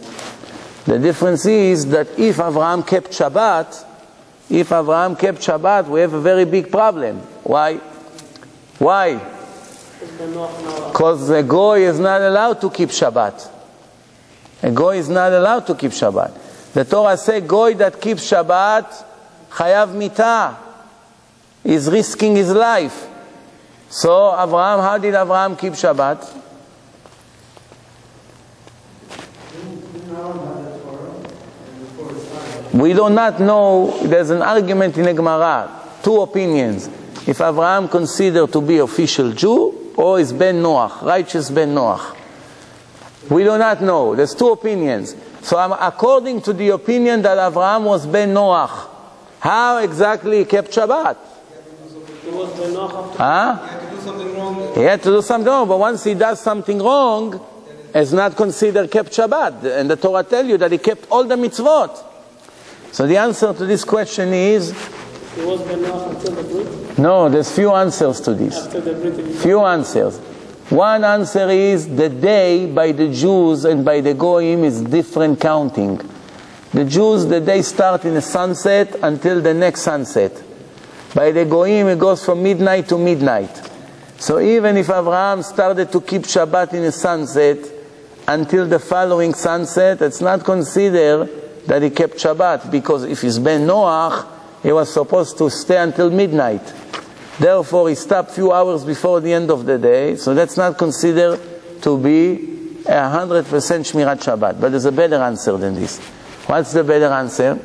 Speaker 1: The difference is that if Avraham kept Shabbat, we have a very big problem. Why? Why? Because the Goy is not allowed to keep Shabbat. A Goy is not allowed to keep Shabbat. The Torah says Goy that keeps Shabbat, chayav mitah, is risking his life. So Avraham, how did Avraham keep Shabbat? We do not know. There's an argument in the Gemara, 2 opinions. If Avraham considered to be official Jew or is Ben Noach, righteous Ben Noach. We do not know. There's 2 opinions. So according to the opinion that Avraham was Ben Noach, how exactly he kept Shabbat?
Speaker 2: He was Ben Noach
Speaker 1: Huh?
Speaker 2: He had to do something wrong.
Speaker 1: He had to do something wrong, but once he does something wrong, it's not considered kept Shabbat. And the Torah tells you that he kept all the mitzvot. So the answer to this question is...
Speaker 2: He was Ben Noach until the Brit?
Speaker 1: No, there's few answers to this.
Speaker 2: After the Brit?
Speaker 1: Few answers. One answer is the day by the Jews and by the Goyim is different counting. The Jews, the day start in the sunset until the next sunset. By the Goyim it goes from midnight to midnight. So even if Avraham started to keep Shabbat in the sunset until the following sunset, it's not considered that he kept Shabbat, because if he's Ben Noach, he was supposed to stay until midnight. Therefore, he stopped few hours before the end of the day, so that's not considered to be 100% Shmirat Shabbat. But there's a better answer than this. What's the better answer?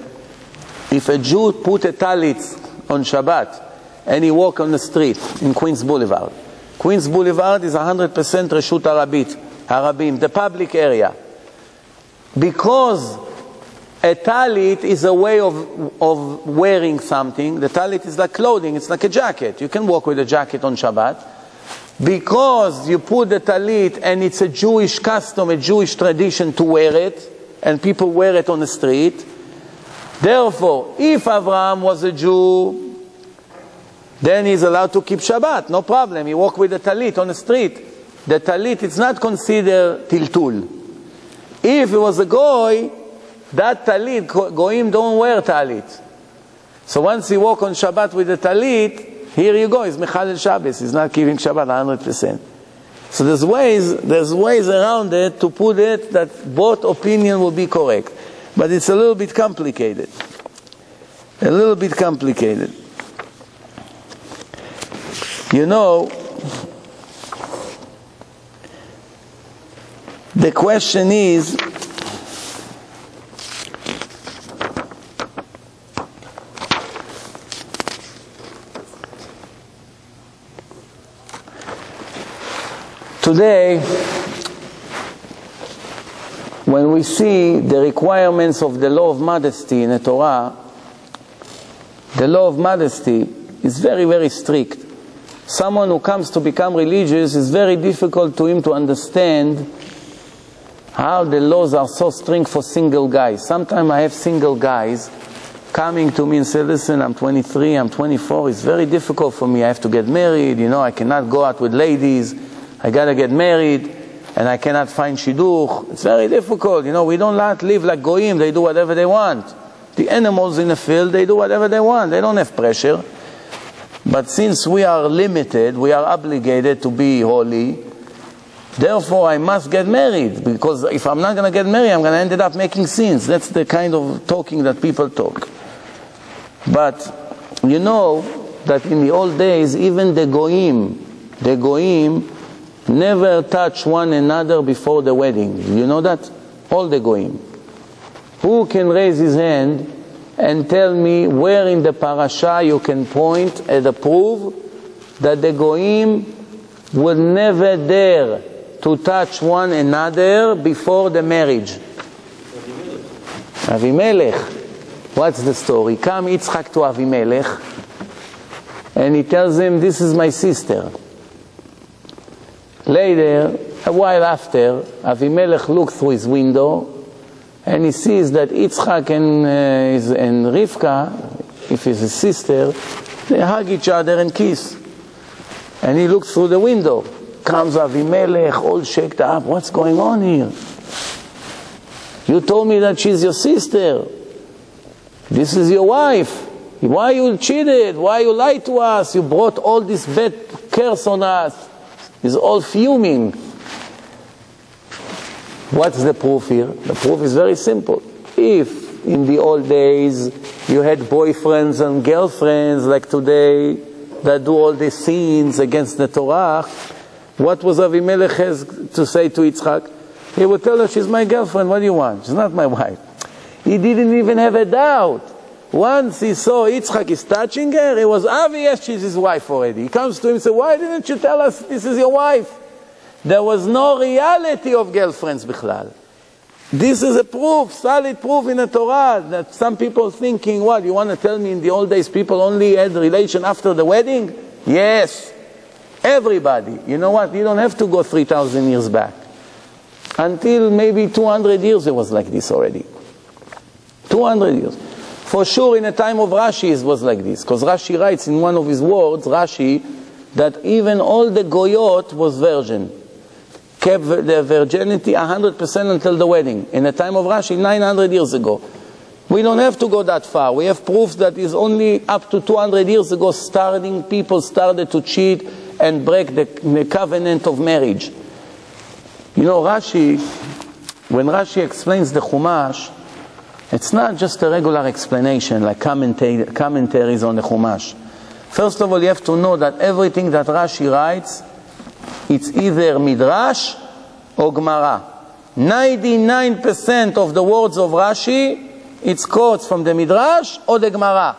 Speaker 1: If a Jew put a talit on Shabbat and he walk on the street in Queens Boulevard. Queens Boulevard is 100% Reshut Harabim, the public area. Because a talit is a way of wearing something. The talit is like clothing, it's like a jacket. You can walk with a jacket on Shabbat. Because you put the talit and it's a Jewish custom, a Jewish tradition to wear it, and people wear it on the street. Therefore, if Avraham was a Jew, then he's allowed to keep Shabbat, no problem. He walk with the talit on the street. The talit is not considered tiltul. If he was a goy, that talit, goyim don't wear talit. So once he walk on Shabbat with the talit, here you go, he's Mechalel Shabbos, he's not keeping Shabbat 100%. So there's ways around it to put it that both opinion will be correct. But it's a little bit complicated. A little bit complicated. You know, the question is, today, when we see the requirements of the law of modesty in the Torah, the law of modesty is very, very strict. Someone who comes to become religious, is very difficult to him to understand how the laws are so strict for single guys. Sometimes I have single guys coming to me and say, listen, I'm 23, I'm 24, it's very difficult for me, I have to get married, you know, I cannot go out with ladies, I gotta get married, and I cannot find shidduch. It's very difficult, you know, we don't live like goyim, they do whatever they want. The animals in the field, they do whatever they want, they don't have pressure. But since we are limited, we are obligated to be holy, therefore I must get married, because if I'm not going to get married, I'm going to end up making sins. That's the kind of talking that people talk. But you know that in the old days, even the goyim never touch one another before the wedding. You know that? All the goyim. Who can raise his hand and tell me where in the parasha you can point at the proof that the goyim would never dare to touch one another before the marriage? Avimelech. What's the story? Come Yitzchak to Avimelech and he tells him, this is my sister. Later, a while after, Avimelech looks through his window and he sees that Yitzchak and Rivka, if he's his sister, they hug each other and kiss. And he looks through the window. Comes Avimelech, all shaken up. What's going on here? You told me that she's your sister. This is your wife. Why you cheated? Why you lied to us? You brought all this bad curse on us. He's all fuming. What's the proof here? The proof is very simple. If in the old days you had boyfriends and girlfriends like today that do all these sins against the Torah, what was Avimelech has to say to Yitzchak? He would tell her, she's my girlfriend, what do you want? She's not my wife. He didn't even have a doubt. Once he saw Yitzchak is touching her, it was obvious she's his wife already. He comes to him and says, why didn't you tell us this is your wife? There was no reality of girlfriends bichlal. This is a proof, solid proof in the Torah, that some people thinking, what, you want to tell me in the old days people only had relation after the wedding? Yes. Everybody. You know what? You don't have to go 3,000 years back. Until maybe 200 years it was like this already. 200 years. For sure in the time of Rashi it was like this. Because Rashi writes in one of his words, Rashi, that even all the goyot was virgin. Kept their virginity 100% until the wedding. In the time of Rashi, 900 years ago. We don't have to go that far. We have proof that is only up to 200 years ago people started to cheat and break the covenant of marriage. You know, Rashi, when Rashi explains the Chumash, it's not just a regular explanation like commentaries on the Chumash. First of all, you have to know that everything that Rashi writes, it's either Midrash or Gemara. 99% of the words of Rashi, it's quotes from the Midrash or the Gemara.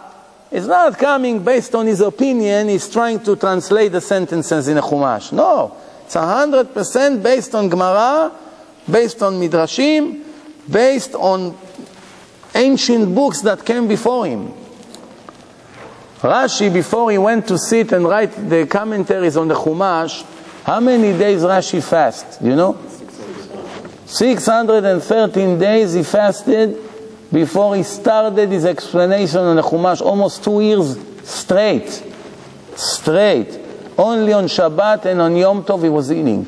Speaker 1: It's not coming based on his opinion, he's trying to translate the sentences in a Chumash. No, it's 100% based on Gemara, based on Midrashim, based on ancient books that came before him. Rashi, before he went to sit and write the commentaries on the Chumash, how many days Rashi fast? You know? 613 days he fasted before he started his explanation on the Chumash. Almost 2 years straight. Only on Shabbat and on Yom Tov he was eating.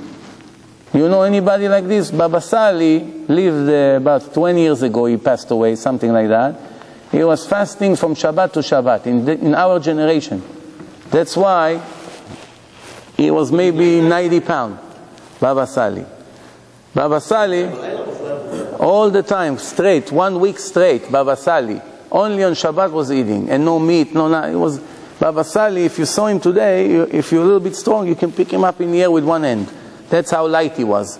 Speaker 1: You know anybody like this? Baba Sali lived about 20 years ago, he passed away, something like that. He was fasting from Shabbat to Shabbat in our generation. That's why he was maybe 90 pounds, Baba Sali. Baba Sali, all the time, straight, 1 week straight, Baba Sali. Only on Shabbat was eating, and no meat, no nothing. It was Baba Sali, if you saw him today, if you're a little bit strong, you can pick him up in the air with one hand. That's how light he was.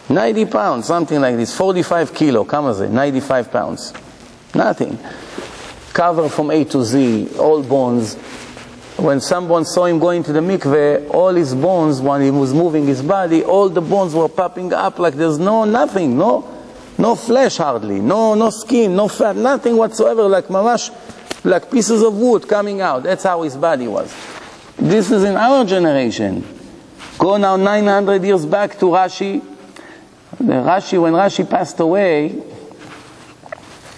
Speaker 1: 90 pounds, something like this. 45 kilo, kama ze, 95 pounds. Nothing. Covered from A to Z, all bones. When someone saw him going to the mikveh, all his bones, when he was moving his body, all the bones were popping up like there's nothing, no flesh hardly, no skin, no fat, nothing whatsoever, like mamash, like pieces of wood coming out. That's how his body was. This is in our generation. Go now 900 years back to Rashi. When Rashi passed away,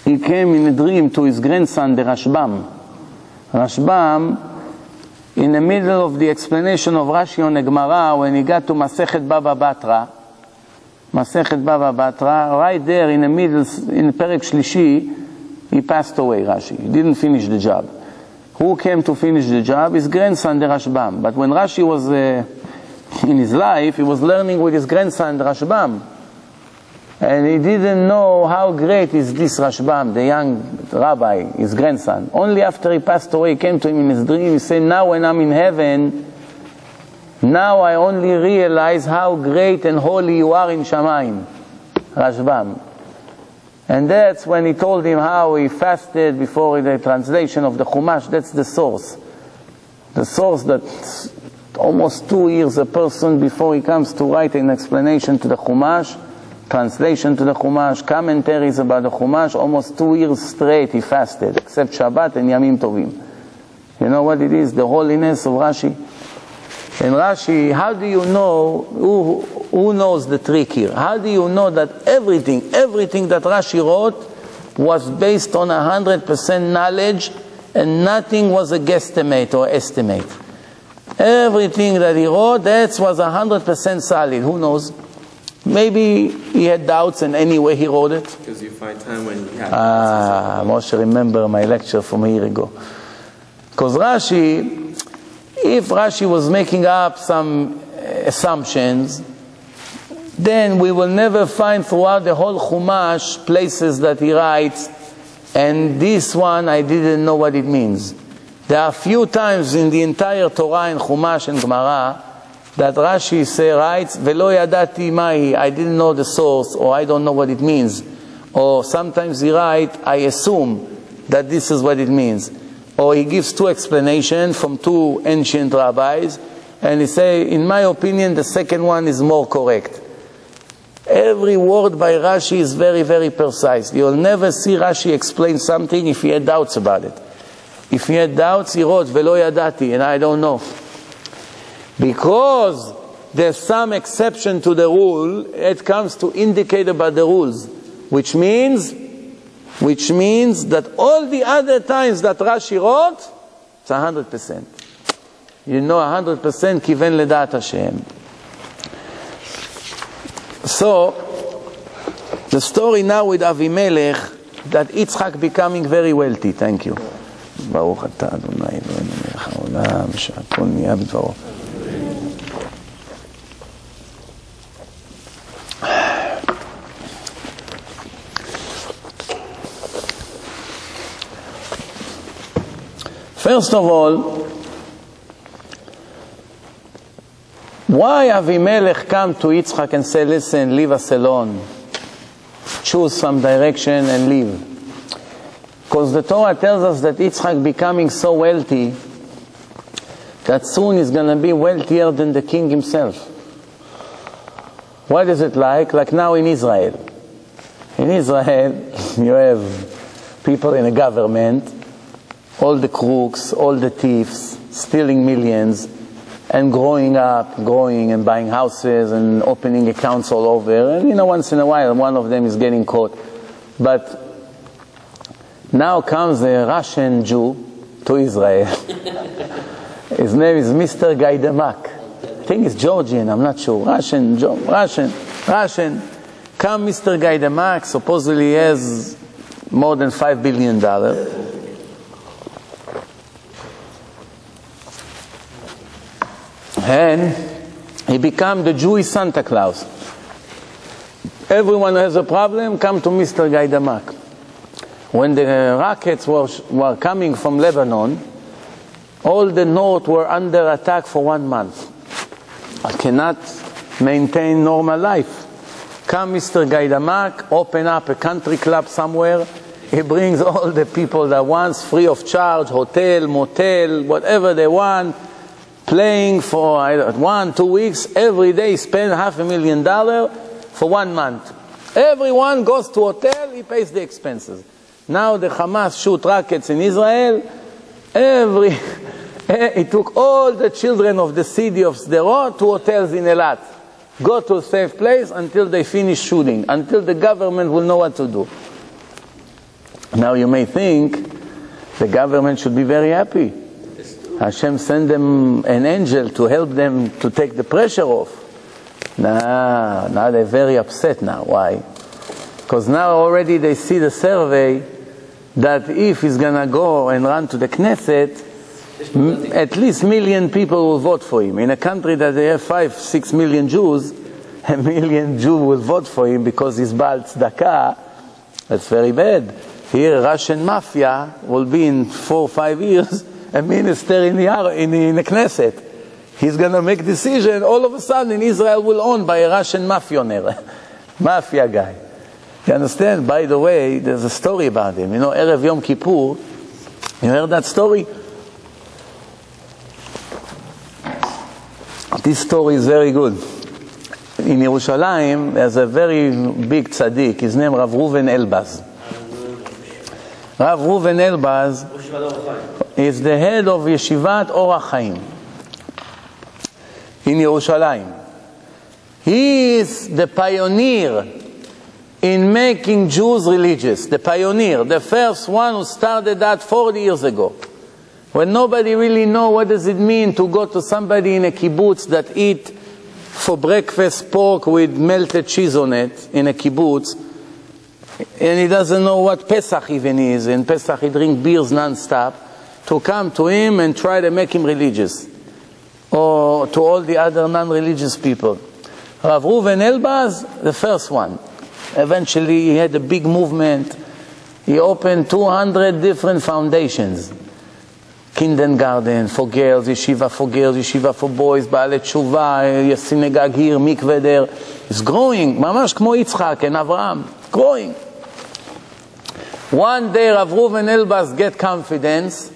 Speaker 1: he came in a dream to his grandson, the Rashbam. Rashbam, in the middle of the explanation of Rashi on the Gemara, when he got to Masechet Baba Batra, right there in the middle, in Perek Shlishi, he passed away, Rashi. He didn't finish the job. Who came to finish the job? His grandson, the Rashbam. But when Rashi was in his life, he was learning with his grandson, the Rashbam. And he didn't know how great is this Rashbam, the young rabbi, his grandson. Only after he passed away, he came to him in his dream, he said, now when I'm in heaven, now I only realize how great and holy you are in Shamayim, Rashbam. And that's when he told him how he fasted before the translation of the Chumash. That's the source. The source that almost 2 years a person before he comes to write an explanation to the Chumash, translation to the Chumash, commentaries about the Chumash, almost 2 years straight he fasted, except Shabbat and Yamim Tovim. You know what it is? The holiness of Rashi. And Rashi, how do you know, who knows the trick here? How do you know that everything that Rashi wrote was based on 100% knowledge and nothing was a guesstimate or estimate? Everything that he wrote, that was 100% solid. Who knows? Maybe he had doubts and anyway he wrote it.
Speaker 2: Because you find time when you have
Speaker 1: Moshe, remember my lecture from a year ago. Because Rashi, if Rashi was making up some assumptions, then we will never find throughout the whole Chumash places that he writes, and this one I didn't know what it means. There are few times in the entire Torah and Chumash and Gemara that Rashi writes, Velo yadati mahi, I didn't know the source, or I don't know what it means. Or sometimes he writes, I assume that this is what it means. Or he gives two explanations from two ancient rabbis, and he says, in my opinion, the second one is more correct. Every word by Rashi is very, very precise. You'll never see Rashi explain something if he had doubts about it. If he had doubts, he wrote, Velo yadati, and I don't know. Because there's some exception to the rule, it comes to indicate about the rules, which means that all the other times that Rashi wrote, it's 100%. You know 100% kiven ledat Hashem. So, the story now with Avimelech, that Yitzchak becoming very wealthy. Thank you. Baruch atah Adonai Eloheinu melech haolam שהכל נהיה בדברו. First of all, why Avimelech come to Yitzchak and say, listen, leave us alone. Choose some direction and leave. Because the Torah tells us that Yitzchak becoming so wealthy that soon he's going to be wealthier than the king himself. What is it like? Like now in Israel. In Israel, you have people in the government, all the crooks, all the thieves, stealing millions, and growing and buying houses and opening accounts all over. And once in a while, one of them is getting caught. But now comes a Russian Jew to Israel. His name is Mr. Gaidamak. I think it's Georgian, I'm not sure. Russian. Come Mr. Gaidamak, supposedly he has more than $5 billion. And he became the Jewish Santa Claus. Everyone who has a problem, come to Mr. Gaidamak. When the rockets were coming from Lebanon, All the north were under attack for 1 month. I cannot maintain normal life. Come Mr. Gaidamak, open up a country club somewhere. He brings all the people that wants, free of charge, hotel, motel, whatever they want, playing for 1-2 weeks. Every day spend $500,000 for 1 month. Everyone goes to hotel, he pays the expenses. Now the Hamas shoot rockets in Israel. He took all the children of the city of Sderot to hotels in Eilat. Go to a safe place until they finish shooting, until the government will know what to do. Now you may think the government should be very happy. Hashem sent them an angel to help them to take the pressure off. Now they're very upset now. Why? Because now already they see the survey that if he's going to go and run to the Knesset, at least 1 million people will vote for him. In a country that they have 5-6 million Jews, 1 million Jews will vote for him because he's Baal Tzedakah. That's very bad. Here, Russian mafia will be in 4 or 5 years a minister in the Knesset. He's going to make decision. All of a sudden, Israel will own by a Russian mafia guy. You understand? By the way, there's a story about him. You know, Erev Yom Kippur. You heard that story? This story is very good. In Yerushalayim, there's a very big tzaddik. His name Rav Reuven Elbaz. Rav Reuven Elbaz is the head of Yeshivat Or HaChaim in Yerushalayim. He is the pioneer in making Jews religious. The pioneer, the first one who started that 40 years ago. When nobody really know what does it mean to go to somebody in a kibbutz that eat for breakfast pork with melted cheese on it in a kibbutz, and he doesn't know what Pesach even is. In Pesach he drink beers non-stop, to come to him and try to make him religious, or to all the other non-religious people. Rav Reuven Elbaz, the first one. Eventually he had a big movement. He opened 200 different foundations. Kindergarten for girls, yeshiva for boys, Baalei Tshuva, synagogue here, mikveh there. It's growing, mamash kmo Yitzchak and Avraham. It's growing. One day Rav Reuven Elbaz get confidence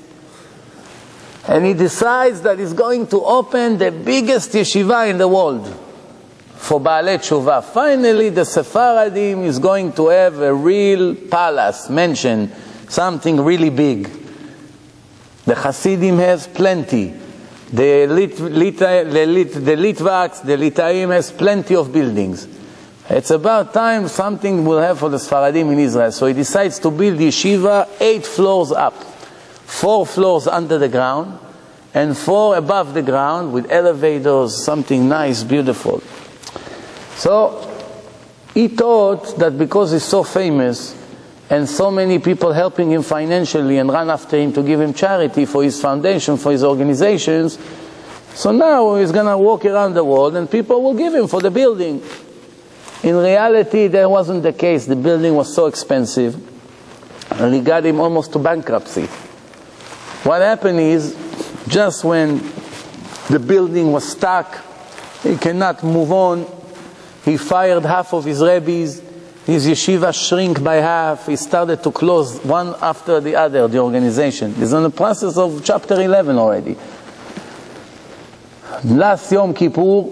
Speaker 1: and he decides that he's going to open the biggest yeshiva in the world for Baalei Tshuva. Finally the Sephardim is going to have a real palace, mansion, something really big. The Hasidim has plenty. The Litvaks, the Litaim has plenty of buildings. It's about time something will have for the Sfaradim in Israel. So he decides to build yeshiva 8 floors up. 4 floors under the ground and 4 above the ground with elevators, something nice, beautiful. So he thought that because he's so famous and so many people helping him financially and run after him to give him charity for his foundation, for his organizations, so now he's going to walk around the world and people will give him for the building. In reality, that wasn't the case. The building was so expensive and it got him almost to bankruptcy. What happened is, just when the building was stuck, he cannot move on, he fired half of his rabbis, his yeshiva shrink by half, he started to close one after the other, the organization. He's in the process of chapter 11 already. Last Yom Kippur,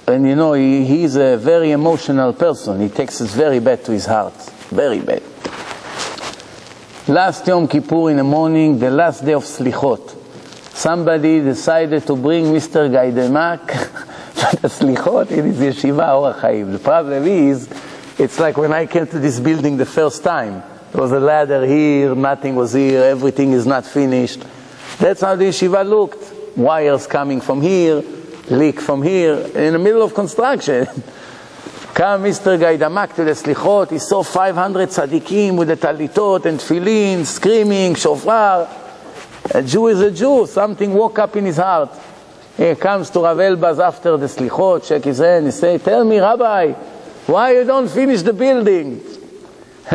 Speaker 1: and you know, he's a very emotional person. He takes it very bad to his heart. Very bad. Last Yom Kippur in the morning, the last day of Slichot, somebody decided to bring Mr. Gaidamak to the Slichot in his yeshiva Or HaChaim. The problem is, it's like when I came to this building the first time. There was a ladder here, nothing was here, everything is not finished. That's how the yeshiva looked. Wires coming from here, leak from here, in the middle of construction. Come Mr. Gaidamak to the Slichot, he saw 500 tzaddikim with the talitot and tefillin, screaming, shofar. A Jew is a Jew, something woke up in his heart. He comes to Rav Elbaz after the Slichot, shake his hand, he says, tell me, Rabbi, why you don't finish the building?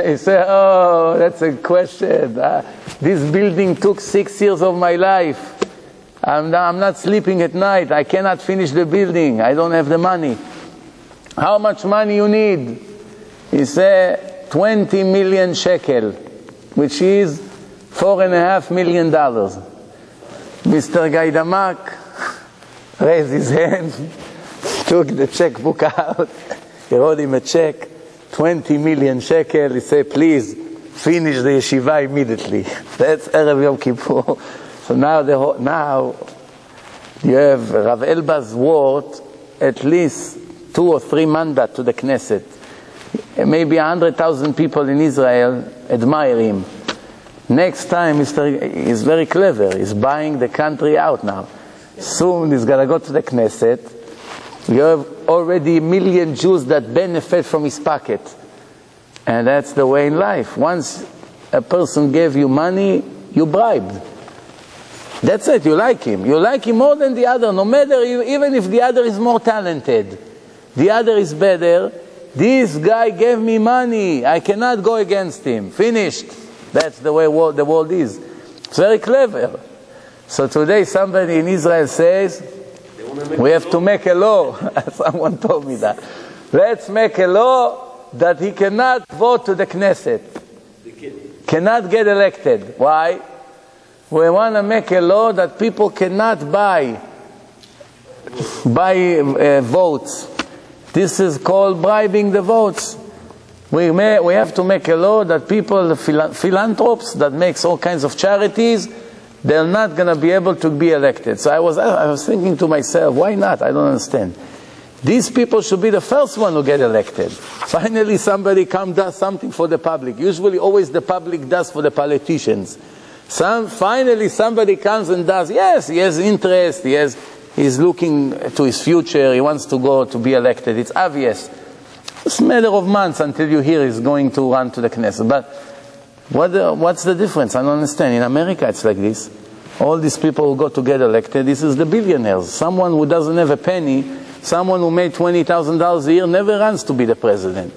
Speaker 1: He said, oh, that's a question. This building took 6 years of my life. I'm not sleeping at night. I cannot finish the building. I don't have the money. How much money you need? He said, 20 million shekel, which is $4.5 million. Mr. Gaidamak raised his hand, took the checkbook out, he wrote him a check, 20 million shekel. He said, please finish the yeshiva immediately. That's Erev Yom Kippur. So now you have Rav Elbaz word at least 2 or 3 mandats to the Knesset. Maybe 100,000 people in Israel admire him. Next time, he's very clever. He's buying the country out now. Soon he's going to go to the Knesset. We have already 1 million Jews that benefit from his pocket. And that's the way in life. Once a person gave you money, you bribed. That's it, you like him. You like him more than the other, no matter, even if the other is more talented. The other is better. This guy gave me money. I cannot go against him. Finished. That's the way the world is. It's very clever. So today somebody in Israel says, we have to make a law. Someone told me that. Let's make a law that he cannot vote to the Knesset. Cannot get elected. Why? We want to make a law that people cannot buy votes. This is called bribing the votes. We have to make a law that people, the philanthropes that makes all kinds of charities, they're not going to be able to be elected. So I was thinking to myself, why not? I don't understand. These people should be the first one who get elected. Finally somebody does something for the public. Usually always the public does for the politicians. Finally somebody comes and does, yes, he has interest, he's looking to his future, he wants to go to be elected. It's obvious. It's a matter of months until you hear he's going to run to the Knesset. But what's the difference? I don't understand. In America it's like this. All these people who go to get elected, this is the billionaires. Someone who doesn't have a penny, someone who made $20,000 a year never runs to be the president.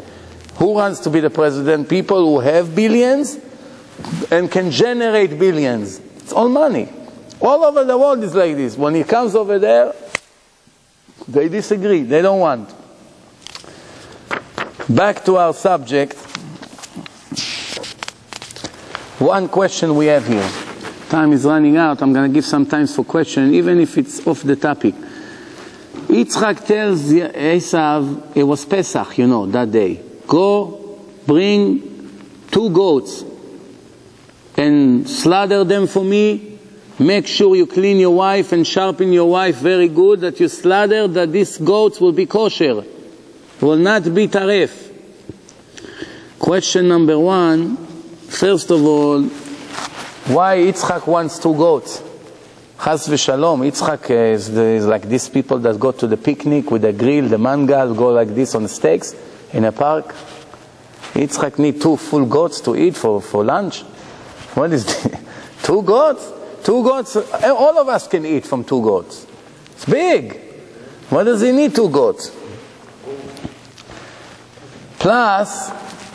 Speaker 1: Who runs to be the president? People who have billions and can generate billions. It's all money. All over the world is like this. When it comes over there, they disagree. They don't want. Back to our subject. One question we have here. Time is running out. I'm going to give some time for questions, even if it's off the topic. Yitzchak tells Esav, it was Pesach, that day. Go bring 2 goats and slaughter them for me. Make sure you clean your wife and sharpen your wife very good, that you slaughter, that these goats will be kosher, will not be taref. Question number 1, first of all, why Yitzchak wants 2 goats? Chas v'shalom, Yitzchak is like these people that go to the picnic with the grill, the mangal, go like this on the steaks in a park. Yitzchak need 2 full goats to eat for lunch. What is this? 2 goats? 2 goats, all of us can eat from 2 goats. It's big. Why does he need 2 goats? Plus,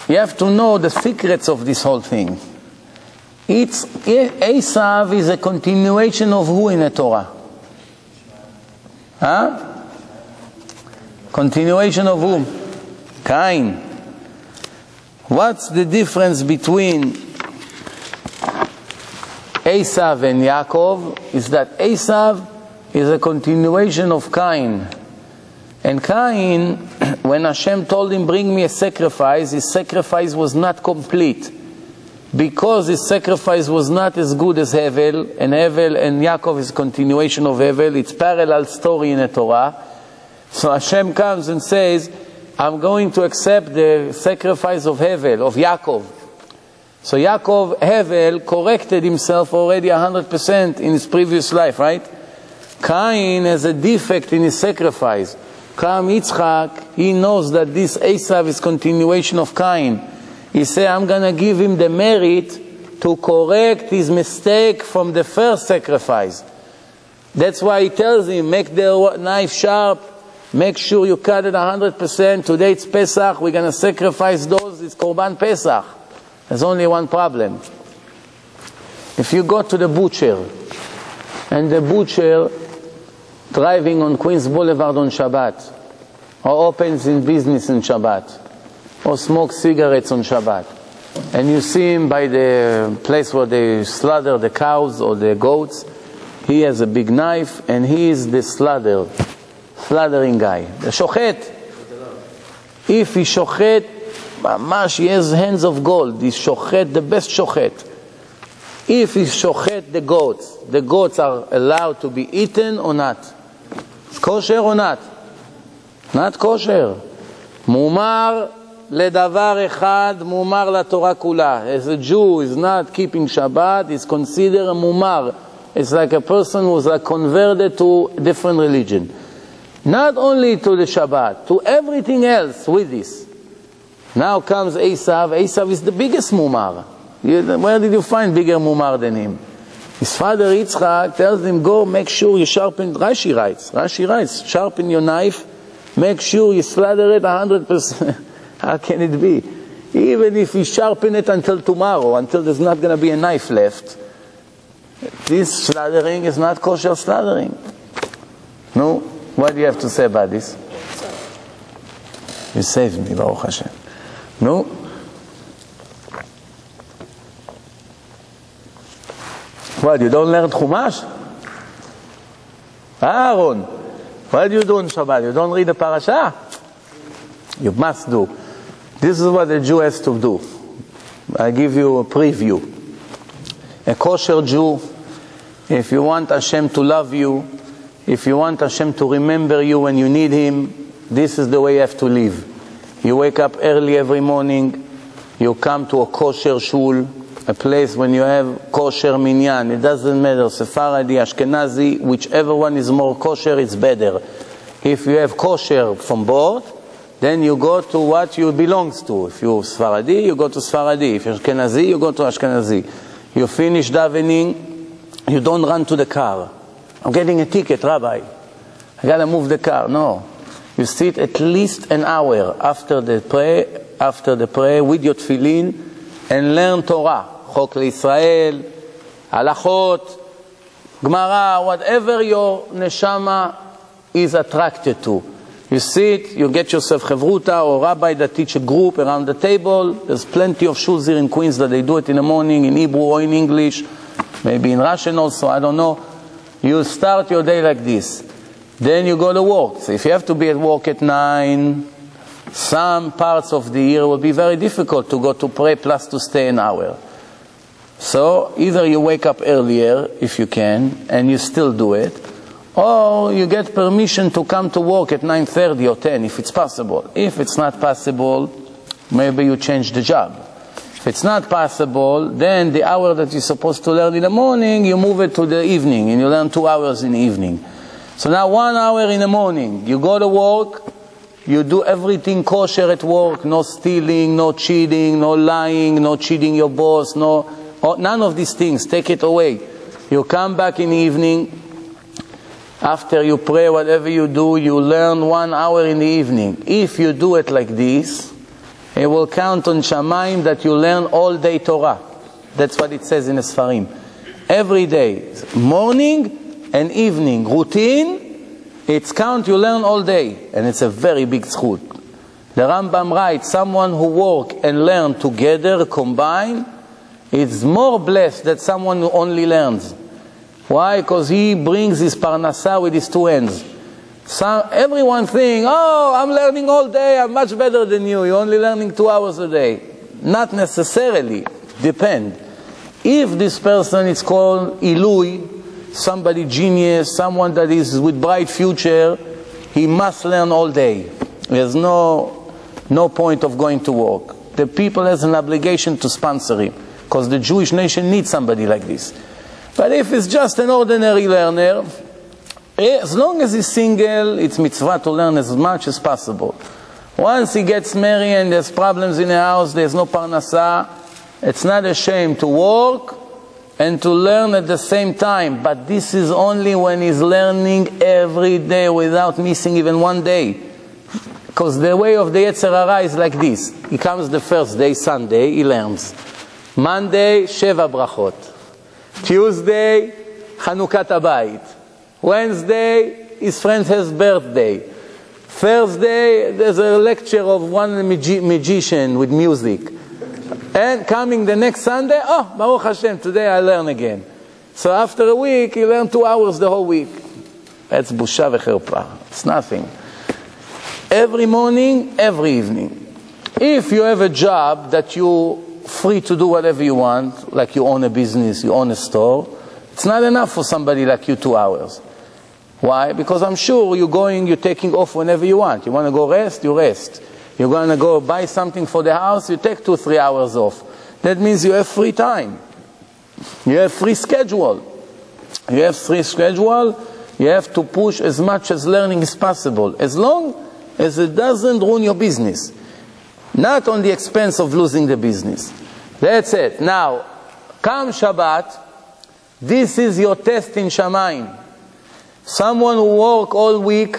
Speaker 1: you have to know the secrets of this whole thing. Esav is a continuation of who in the Torah? Huh? Continuation of whom? Cain. What's the difference between Esav and Yaakov? Is that Esav is a continuation of Cain. And Cain, when Hashem told him, bring me a sacrifice, his sacrifice was not complete. Because his sacrifice was not as good as Hevel, and Yaakov is a continuation of Hevel, it's parallel story in the Torah. So Hashem comes and says, I'm going to accept the sacrifice of Hevel, of Yaakov. So Yaakov, Hevel, corrected himself already 100% in his previous life, right? Cain has a defect in his sacrifice. Come Yitzchak, he knows that this Esav is continuation of Cain. He said, I'm going to give him the merit to correct his mistake from the first sacrifice. That's why he tells him, make the knife sharp, make sure you cut it 100%. Today it's Pesach, we're going to sacrifice those, it's Korban Pesach. There's only one problem. If you go to the butcher and the butcher driving on Queens Boulevard on Shabbat, or opens in business on Shabbat, or smokes cigarettes on Shabbat, and you see him by the place where they slaughter the cows or the goats, he has a big knife, and he is the slaughtering guy, the shochet. If he shochet, mamash, he has hands of gold, he shochet, the best shochet. If he shochet the goats are allowed to be eaten or not? Kosher or not? Not kosher. Mumar ledavar echad, mumar la Torah kula. As a Jew is not keeping Shabbat, is considered a mumar. It's like a person who's like converted to a different religion. Not only to the Shabbat, to everything else with this. Now comes Esav. Esav is the biggest mumar. Where did you find bigger mumar than him? His father Yitzchak tells him, go make sure you sharpen, Rashi writes, sharpen your knife, make sure you slaughter it 100%. How can it be? Even if you sharpen it until tomorrow, until there's not going to be a knife left, this slaughtering is not kosher slaughtering. No? What do you have to say about this? You saved me, Baruch Hashem. No? What, you don't learn Chumash? Aaron, what do you do on Shabbat? You don't read the parasha? You must do. This is what a Jew has to do. I give you a preview. A kosher Jew, if you want Hashem to love you, if you want Hashem to remember you when you need Him, this is the way you have to live. You wake up early every morning, you come to a kosher shul, a place when you have kosher minyan. It doesn't matter, Sephardi, Ashkenazi, whichever one is more kosher, it's better. If you have kosher from both, then you go to what you belongs to. If you're Sephardi, you go to Sephardi. If you're Ashkenazi, you go to Ashkenazi. You finish davening, you don't run to the car. I'm getting a ticket, Rabbi. I gotta move the car. No. You sit at least an hour after the prayer with your tefillin and learn Torah. Chok L'Israel, Halachot, Gemara, whatever your neshama is attracted to. You sit, you get yourself chevruta or rabbi that teach a group around the table. There's plenty of shuls here in Queens that they do it in the morning in Hebrew or in English, maybe in Russian also, I don't know. You start your day like this. Then you go to work. So if you have to be at work at 9, some parts of the year will be very difficult to go to pray plus to stay an hour. So either you wake up earlier if you can and you still do it, or you get permission to come to work at 9:30 or 10 if it's possible. If it's not possible, maybe you change the job. If it's not possible, then the hour that you're supposed to learn in the morning, you move it to the evening and you learn 2 hours in the evening. So now 1 hour in the morning, you go to work, you do everything kosher at work, no stealing, no cheating, no lying, no cheating your boss, none of these things, take it away. You come back in the evening, after you pray, whatever you do, you learn 1 hour in the evening. If you do it like this, it will count on Shamayim that you learn all day Torah. That's what it says in the Sfarim. Every day, morning and evening, routine, it's count you learn all day. And it's a very big zchut. The Rambam writes, someone who work and learn together, combine, is more blessed than someone who only learns. Why? Because he brings his parnasa with his 2 hands. Everyone thinks, oh, I'm learning all day, I'm much better than you, you're only learning 2 hours a day. Not necessarily, depend. If this person is called Ilui, somebody genius, someone that is with bright future, he must learn all day. There's no point of going to work. The people has an obligation to sponsor him, because the Jewish nation needs somebody like this. But if it's just an ordinary learner, as long as he's single, it's mitzvah to learn as much as possible. Once he gets married and there's problems in the house, there's no parnasa, it's not a shame to work and to learn at the same time. But this is only when he's learning every day without missing even 1 day. Because the way of the Yetzer Hara is like this. He comes the first day, Sunday, he learns. Monday, Sheva Brachot. Tuesday, Chanukat Habayit. Wednesday, his friend has birthday. Thursday, there's a lecture of one magician with music. And coming the next Sunday, oh, Baruch Hashem, today I learn again. So after a week, you learn 2 hours the whole week. That's busha v'cherpa. It's nothing. Every morning, every evening. If you have a job that you're free to do whatever you want, like you own a business, you own a store, it's not enough for somebody like you 2 hours. Why? Because I'm sure you're taking off whenever you want. You want to go rest, you rest. You're going to go buy something for the house, you take 2-3 hours off. That means you have free time. You have free schedule. You have free schedule, you have to push as much as learning as possible, as long as it doesn't ruin your business. Not on the expense of losing the business. That's it. Now, come Shabbat, this is your test in Shamayim. Someone who work all week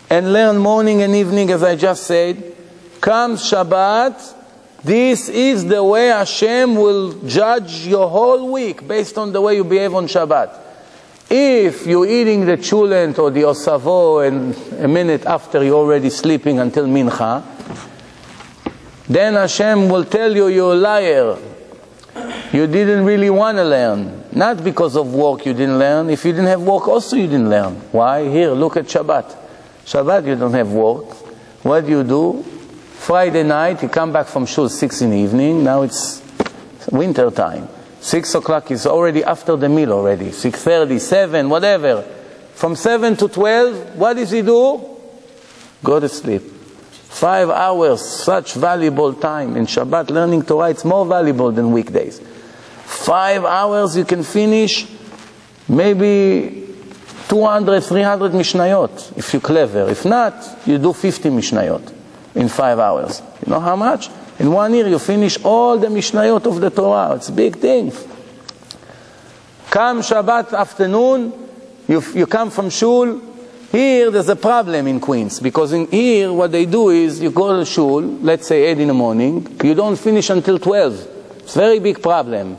Speaker 1: and learn morning and evening, as I just said, comes Shabbat, this is the way Hashem will judge your whole week, based on the way you behave on Shabbat. If you're eating the chulent or the osavo and a minute after you're already sleeping until mincha, then Hashem will tell you you're a liar. You didn't really want to learn. Not because of work you didn't learn. If you didn't have work also you didn't learn. Why? Here, look at Shabbat. Shabbat you don't have work. What do? Friday night, you come back from shul 6 in the evening. Now it's winter time. 6 o'clock is already after the meal already. 6:30, 7, whatever. From 7 to 12, what does he do? Go to sleep. 5 hours, such valuable time. In Shabbat, learning Torah, it's more valuable than weekdays. 5 hours you can finish maybe 200, 300 Mishnayot, if you're clever. If not, you do 50 Mishnayot in 5 hours. You know how much? In 1 year you finish all the Mishnayot of the Torah. It's a big thing. Come Shabbat afternoon, you come from shul. Here there's a problem in Queens, because in here what they do is you go to shul, let's say 8 in the morning, you don't finish until 12. It's a very big problem.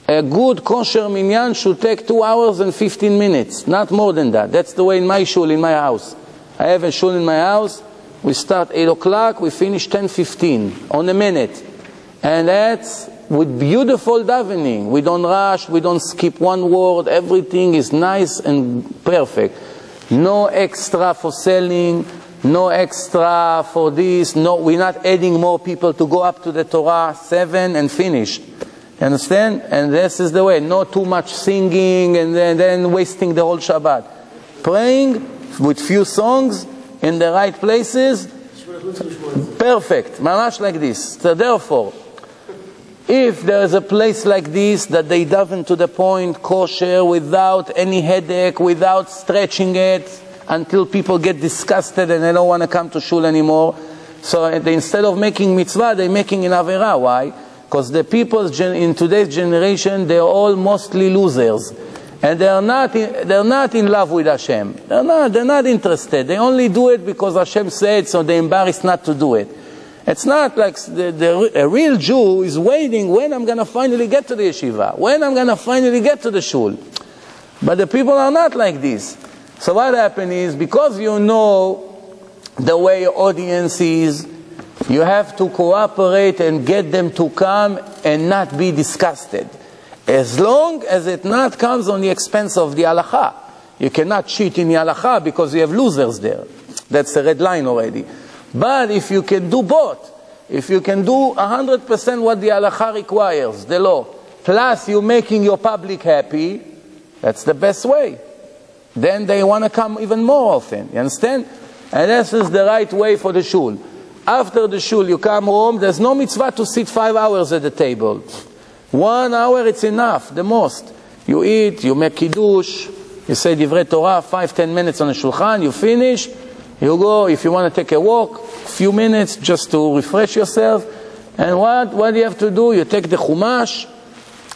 Speaker 1: A good kosher minyan should take 2 hours and 15 minutes, not more than that. That's the way in my shul, in my house. I have a shul in my house, we start 8 o'clock, we finish 10:15 on a minute. And that's with beautiful davening. We don't rush, we don't skip one word, everything is nice and perfect. No extra for selling, no extra for this, no, we're not adding more people to go up to the Torah, 7 and finish. You understand? And this is the way. Not too much singing and then wasting the whole Shabbat. Praying with few songs in the right places. Perfect. Mamash like this. So therefore, if there is a place like this that they daven to the point, kosher, without any headache, without stretching it, until people get disgusted and they don't want to come to shul anymore. So instead of making mitzvah, they're making an avera. Why? Because the people in today's generation, they're all mostly losers. And they're not in love with Hashem. They're not interested. They only do it because Hashem said, so they're embarrassed not to do it. It's not like a real Jew is waiting when I'm going to finally get to the yeshiva, when I'm going to finally get to the shul. But the people are not like this. So what happened is, because you know the way your audience is, you have to cooperate and get them to come and not be disgusted. As long as it not comes on the expense of the halakha. You cannot cheat in the halakha because you have losers there. That's a red line already. But if you can do both, if you can do 100% what the halakha requires, the law, plus you're making your public happy, that's the best way. Then they want to come even more often. You understand? And this is the right way for the shul. After the shul, you come home, there's no mitzvah to sit 5 hours at the table. 1 hour, it's enough, the most. You eat, you make kiddush, you say divrei Torah, 5-10 minutes on the shulchan, you finish, you go, if you want to take a walk, few minutes just to refresh yourself. And what do you have to do? You take the Chumash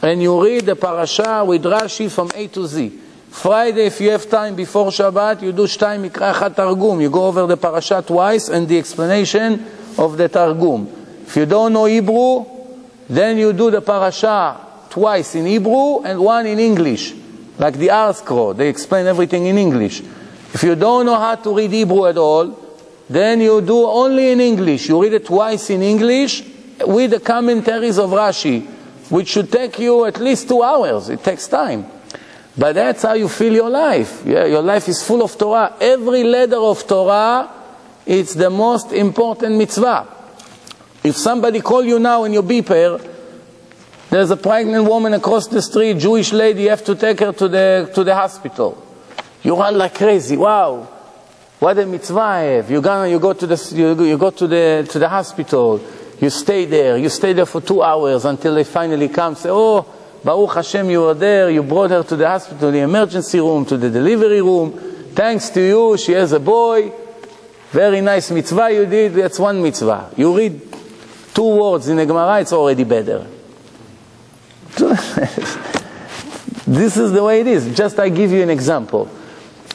Speaker 1: and you read the parasha with Rashi from A to Z. Friday, if you have time before Shabbat, you do Shtayim Mikra Echad Targum. You go over the parasha twice and the explanation of the Targum. If you don't know Hebrew, then you do the parasha twice in Hebrew and one in English. like the R scroll. They explain everything in English. If you don't know how to read Hebrew at all, then you do only in English. You read it twice in English with the commentaries of Rashi, which should take you at least 2 hours. It takes time. But that's how you feel your life. Yeah, your life is full of Torah. Every letter of Torah, it's the most important mitzvah. If somebody call you now in your beeper, there's a pregnant woman across the street, Jewish lady, you have to take her to the hospital. You run like crazy. Wow, what a mitzvah I have. You go to the hospital. You stay there for 2 hours until they finally come. Say, oh, Baruch Hashem, you were there. You brought her to the hospital, the emergency room, to the delivery room. Thanks to you, she has a boy. Very nice mitzvah you did. That's one mitzvah. You read 2 words in the Gemara, it's already better. This is the way it is. Just I give you an example.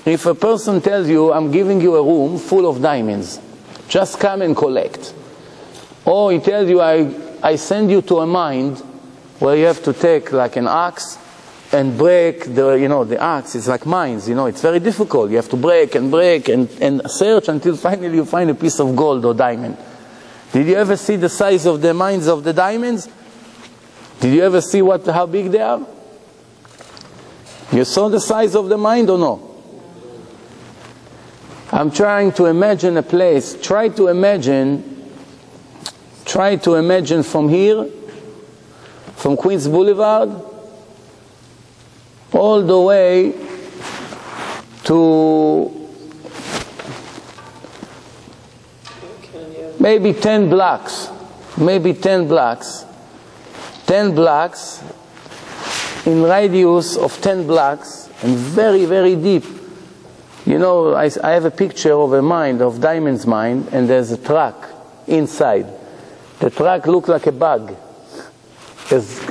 Speaker 1: If a person tells you, I'm giving you a room full of diamonds, just come and collect. Or he tells you, I send you to a mine where you have to take like an axe and break the axe. It's like mines, it's very difficult. You have to break and search until finally you find a piece of gold or diamond. Did you ever see the size of the mines of the diamonds? Did you ever see how big they are? You saw the size of the mine or no? I'm trying to imagine a place. Try to imagine from here, from Queens Boulevard, all the way to maybe 10 blocks. 10 blocks in radius of 10 blocks and very, very deep. I have a picture of a mine, of diamonds mine, and there's a truck inside. The truck looks like a bug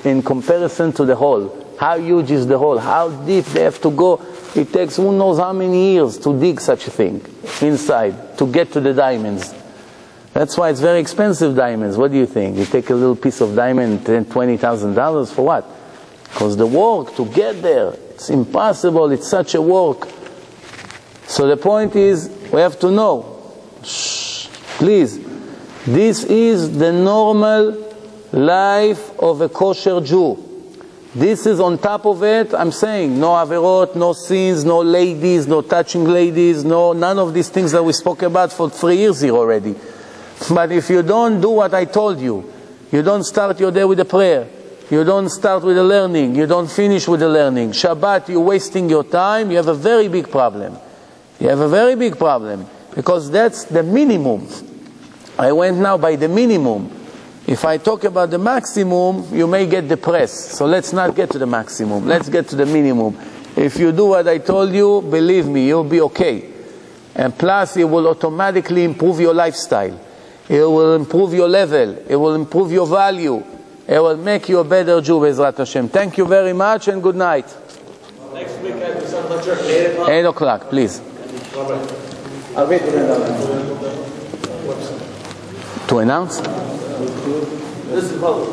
Speaker 1: in comparison to the hole. How huge is the hole? How deep they have to go? It takes who knows how many years to dig such a thing inside, to get to the diamonds. That's why it's very expensive, diamonds. What do you think? You take a little piece of diamond, $20,000 for what? Because the work to get there, it's impossible. It's such a work. So the point is, we have to know. Please. This is the normal life of a kosher Jew. This is on top of it, I'm saying, no averot, no sins, no ladies, no touching ladies, none of these things that we spoke about for 3 years here already. But if you don't do what I told you, you don't start your day with a prayer, you don't start with the learning, you don't finish with the learning, Shabbat, you're wasting your time, you have a very big problem. You have a very big problem, because that's the minimum. I went now by the minimum. If I talk about the maximum, you may get depressed. So let's not get to the maximum. Let's get to the minimum. If you do what I told you, believe me, you'll be okay. And plus, it will automatically improve your lifestyle. It will improve your level. It will improve your value. It will make you a better Jew, Bezrat Hashem. Thank you very much and good night.
Speaker 4: Next week at the Sun Church, 8 o'clock.
Speaker 1: 8 o'clock, please.
Speaker 3: I'll wait for that.
Speaker 1: To announce?
Speaker 4: This is public.